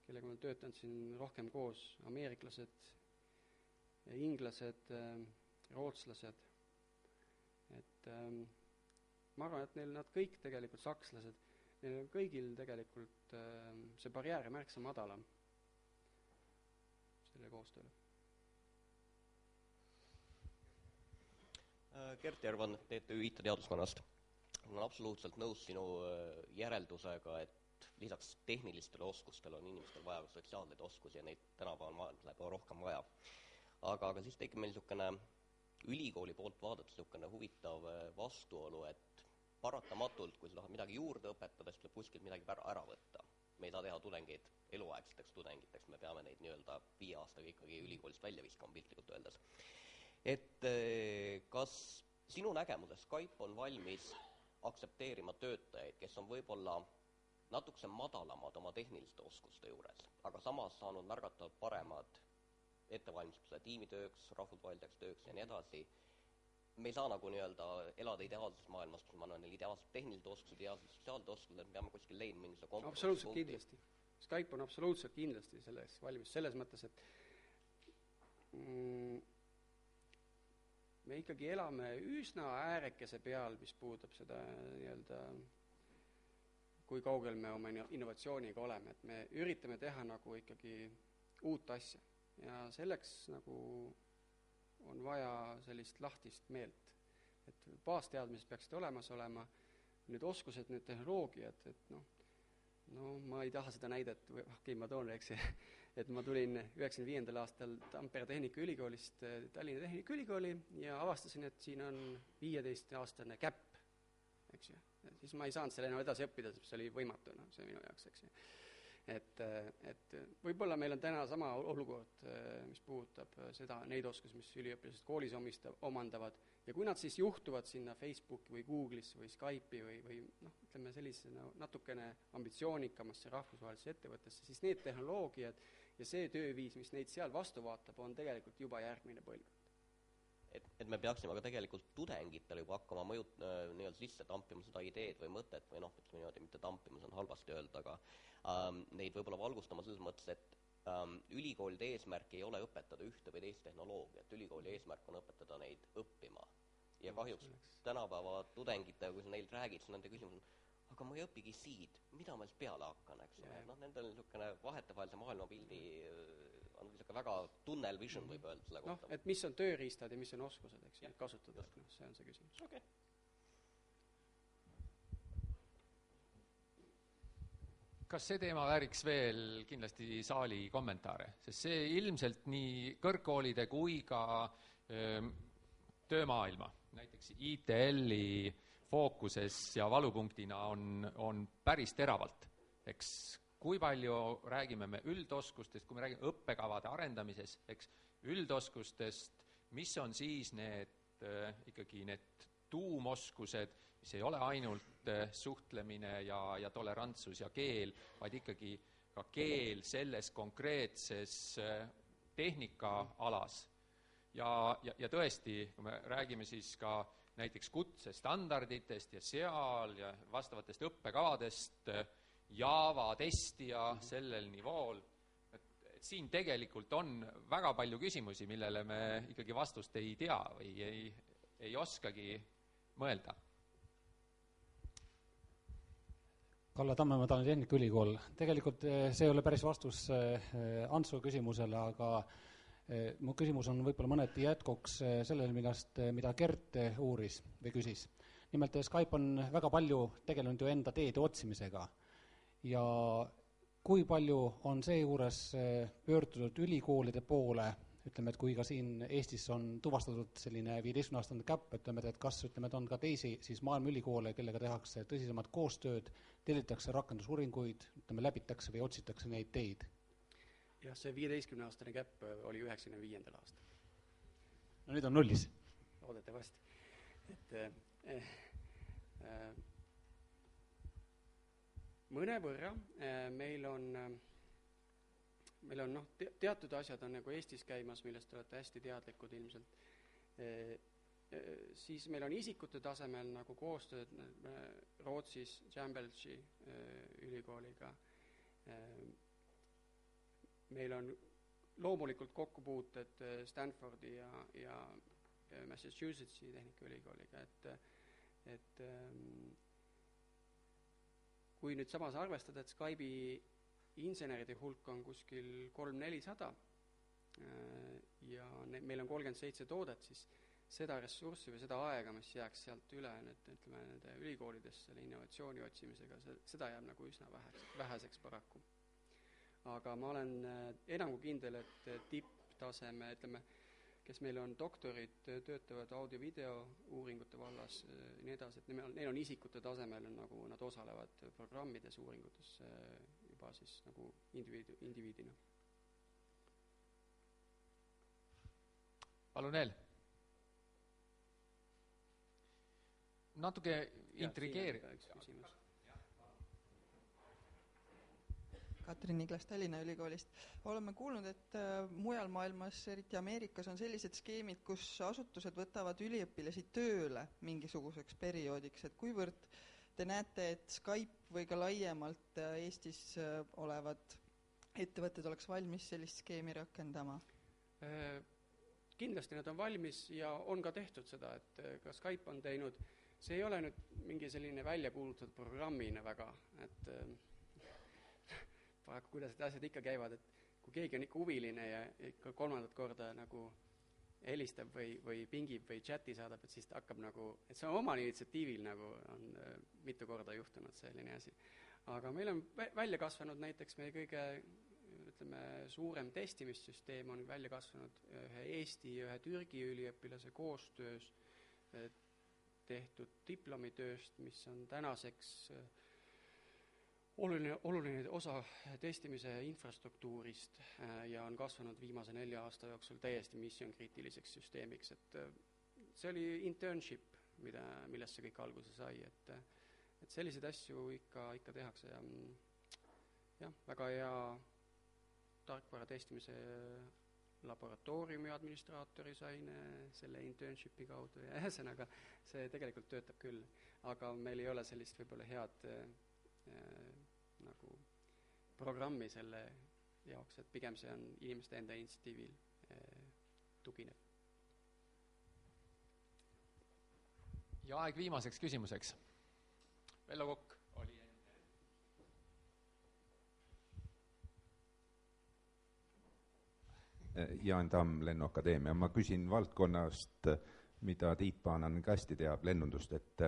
kellega ma töötan siin rohkem koos, ameeriklased, inglased, rootslased, et ma arvan, et nad kõik tegelikult sakslased, neil on kõigil tegelikult see barjäär märksa madalam selle koostööle. Gert Järvan, TTÜ IT-teaduskonnast. Ma olen absoluutselt nõus sinu järeldusega, et lisaks tehnilistele oskustele on inimestel vaja ka sotsiaalseid oskusi ja neid tänapäeval maailmas läheb rohkem vaja. Aga siis tekib meil niisugune ülikooli poolt vaadates niisugune huvitav vastuolu, et paratamatult, kui sa tahad midagi juurde õpetada, siis tuleb kuskilt midagi ära võtta. Me ei saa teha tudengeid eluaegseteks tudengiteks, me peame neid nii-öelda 5 aastaga ikkagi ülikoolist välja viskama, piltlikult öeldes. Et kas sinu nägemuses Skype on valmis aktsepteerima töötajaid, kes on võib-olla natukese madalamad oma tehniliste oskuste juures, aga samas saanud märgatavalt paremad ettevalmistused tiimitööks, rahvusvaheliseks tööks ja nii edasi. Me ei saa nagu nii-öelda elada ideaalses maailmas, kus ma annan neil ideaalsed tehnilised oskused, ideaalsed sotsiaalsed oskused, et me peame kuskil leidma mingisuguse kompromissi. Absoluutselt kindlasti. Skype on absoluutselt kindlasti selles valmis. Selles mõttes, et me ikkagi elame üsna äärekese peal, mis puudutab seda nii-öelda, kui kaugel me oma innovatsiooniga oleme. Et me üritame teha nagu ikkagi uut asja. Ja selleks nagu on vaja sellist lahtist meelt. Et baasteadmised peaksid olemas olema, need oskused, need tehnoloogiad, et no ma ei taha seda näidet, okei, ma toon, eks, et ma tulin 95. aastal Tampere Tehnikaülikoolist Tallinna Tehnikaülikooli ja avastasin, et siin on 15-aastane käpp, eks ju. Siis ma ei saanud selle enam edasi õppida, see oli võimatu, no see minu jaoks, eks ju. Et võib-olla meil on täna sama olukord, mis puudutab neid oskusi, mis üliõpilased koolis omandavad, ja kui nad siis juhtuvad sinna Facebooki või Google'isse või Skype'i või ütleme sellise natukene ambitsioonikamasse rahvusvahelisse ettevõttesse, siis need tehnoloogiad ja see tööviis, mis neid seal vastu vaatab, on tegelikult juba järgmine põlvkond. Et me peaksime aga tegelikult tudengitele juba hakkama nii-öelda sisse tampima seda ideed või mõtet või ütleme niimoodi, mitte tampima, see on halvasti öelda, aga neid võib-olla valgustama selles mõttes, et ülikoolide eesmärk ei ole õpetada ühte või teist tehnoloogiat, ülikooli eesmärk on õpetada neid õppima. Ja kahjuks tänapäeva tudengite, kui sa neilt räägid, siis nende küsimus on, aga ma ei õpigi siid, mida ma siis peale hakkan, eks ole. Nendel niisugune vahetevahelise maailmapildi on niisugune väga tunnel vision, võib öelda selle kohta. Et mis on tööriistad ja mis on oskused, eks ju, kasutada, see on see küsimus. Okay. Kas see teema vääriks veel kindlasti saali kommentaare? Sest see ilmselt nii kõrgkoolide kui ka töömaailma, näiteks ITL-i fookuses ja valupunktina on päris teravalt. Eks kui palju räägime me üldoskustest, kui me räägime õppekavade arendamises, eks üldoskustest, mis on siis ikkagi need tuumoskused, mis ei ole ainult suhtlemine ja tolerantsus ja keel, vaid ikkagi ka keel selles konkreetses tehnikaalas. Ja tõesti, kui me räägime siis ka näiteks kutsestandarditest ja seal ja vastavatest õppekavadest, Java testija sellel nivool, et siin tegelikult on väga palju küsimusi, millele me ikkagi vastust ei tea või ei oskagi mõelda. Kalle Tammemaa, Tallinna Tehnikaülikool. Tegelikult see ei ole päris vastus Antsu küsimusele, aga mu küsimus on võib-olla mõneti jätkuks sellele, mida Gert uuris või küsis. Nimelt Skype on väga palju tegelenud ju enda teede otsimisega ja kui palju on seejuures pöördunud ülikoolide poole, ütleme, et kui ka siin Eestis on tuvastatud selline 15-aastane käpp, ütleme, et kas on ka teisi siis maailma ülikoole, kellega tehakse tõsisemad koostööd, tellitakse rakendusuuringuid, läbitakse või otsitakse neid teid? Jah, see 15-aastane käpp oli 95. aastal. No nüüd on nullis. Loodetavasti. Mõnevõrra meil on teatud asjad on nagu Eestis käimas, millest te olete hästi teadlikud ilmselt. Siis meil on isikute tasemel nagu koostööd Rootsis Cambridge'i ülikooliga. Meil on loomulikult kokkupuuted Stanfordi ja Massachusettsi Tehnikaülikooliga, et kui nüüd samas arvestada, et Skype'i inseneride hulk on kuskil 300-400 ja meil on 37 toodet, siis seda ressurssi või seda aega, mis jääks sealt üle nende ülikoolides selle innovatsiooni otsimisega, seda jääb nagu üsna väheseks paraku. Aga ma olen enam kui kindel, et tipptaseme, kes meil on doktorid, töötavad audio-video uuringute vallas, nii edasi, et neil on isikute tasemel, nagu nad osalevad programmides uuringutes juba siis nagu indiviidina. Palun veel. Natuke intrigeeriv. Katrin Niglas Tallinna Ülikoolist. Oleme kuulnud, et mujal maailmas, eriti Ameerikas, on sellised skeemid, kus asutused võtavad üliõpilasi tööle mingisuguseks perioodiks, et kuivõrd te näete, et Skype või ka laiemalt Eestis olevad ettevõtted oleks valmis sellist skeemi rakendama? Kindlasti nad on valmis ja on ka tehtud seda, et ka Skype on teinud, see ei ole nüüd mingi selline välja kuulutatud programmina väga, et kuidas need asjad ikka käivad, et kui keegi on ikka huviline ja ikka kolmandat korda nagu helistab või pingib või chati saadab, et siis ta hakkab nagu, et see on omal initsiatiivil nagu on mitu korda juhtunud selline asi. aga meil on välja kasvanud näiteks meie kõige suurem testimissüsteem on välja kasvanud ühe Eesti ja ühe Türgi üliõpilase koostöös tehtud diplomitööst, mis on tänaseks oluline osa testimise infrastruktuurist ja on kasvanud viimase 4 aasta jooksul täiesti missioonkriitiliseks süsteemiks, et see oli internship, millest see kõik alguse sai, et selliseid asju ikka tehakse ja jah, väga hea tarkvara testimise laboratooriumi administraatori sain selle internshipi kaudu ja ühesõnaga see tegelikult töötab küll, aga meil ei ole sellist võib-olla head nagu programmi selle jaoks, et pigem see on inimeste enda initsiatiivil tuginev. Ja aeg viimaseks küsimuseks. Vello Kokk oli Jaan Tamm, Lennuakadeemia. Ma küsin valdkonnast, mida Tiit Paanan ka hästi teab, lennundust, et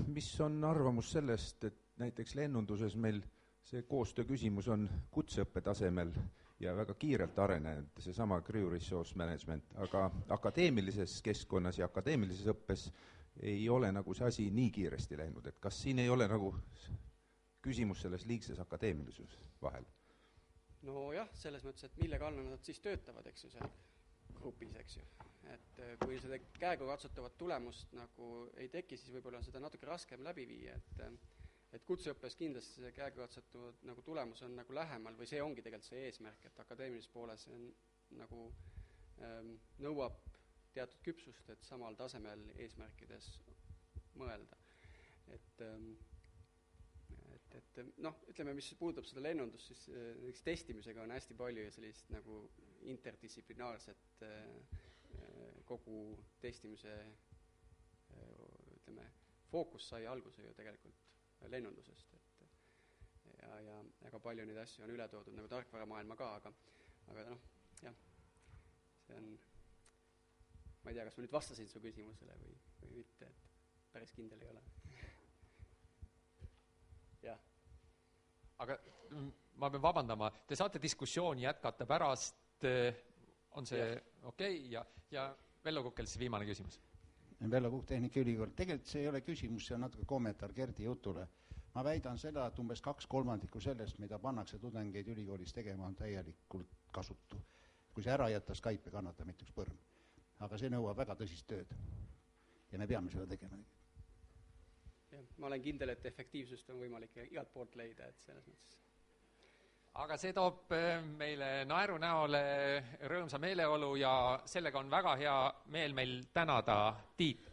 mis on arvamus sellest, et näiteks lennunduses meil see koostöö küsimus on kutseõppe tasemel ja väga kiirelt arenenud, seesama crew resource management, aga akadeemilises keskkonnas ja akadeemilises õppes ei ole nagu see asi nii kiiresti läinud, et kas siin ei ole nagu küsimus selles liigses akadeemilisus vahel? No jah, selles mõttes, et mille kallal nad siis töötavad, eks ju, seal grupis, eks ju. Et kui seda käega katsutavat tulemust nagu ei teki, siis võib-olla on seda natuke raskem läbi viia, et kutseõppes kindlasti see käega katsutavat nagu tulemus on nagu lähemal või see ongi tegelikult see eesmärk, et akadeemilises pooles on nagu nõuab teatud küpsust, et samal tasemel eesmärkides mõelda. Et noh, ütleme, mis puudutab seda lennundust, siis testimisega on hästi palju sellist nagu interdistsiplinaarset kogu testimise ütleme, fookus sai alguse ju tegelikult lennundusest, ja väga palju neid asju on üle toodud nagu tarkvaramaailma ka, aga noh, jah, see on, ma ei tea, kas ma nüüd vastasin su küsimusele või mitte, et päris kindel ei ole. Jah. Aga ma pean vabandama, te saate diskussiooni jätkata pärast, on see okei? Ja Vello Kukkel siis viimane küsimus. Vello Kukk, Tehnikaülikool. Tegelikult see ei ole küsimus, see on natuke kommentaar Gerdi jutule. Ma väidan seda, et umbes 2/3 sellest, mida pannakse tudengeid ülikoolis tegema, on täielikult kasutu. Kui see ära jätta, Skype kannatab mitte üks põrm. Aga see nõuab väga tõsist tööd. Ja me peame seda tegema. Ja, ma olen kindel, et efektiivsust on võimalik igalt poolt leida, et selles mõttes. Aga see toob meile naeru näole rõõmsa meeleolu ja sellega on väga hea meel meil tänada Tiit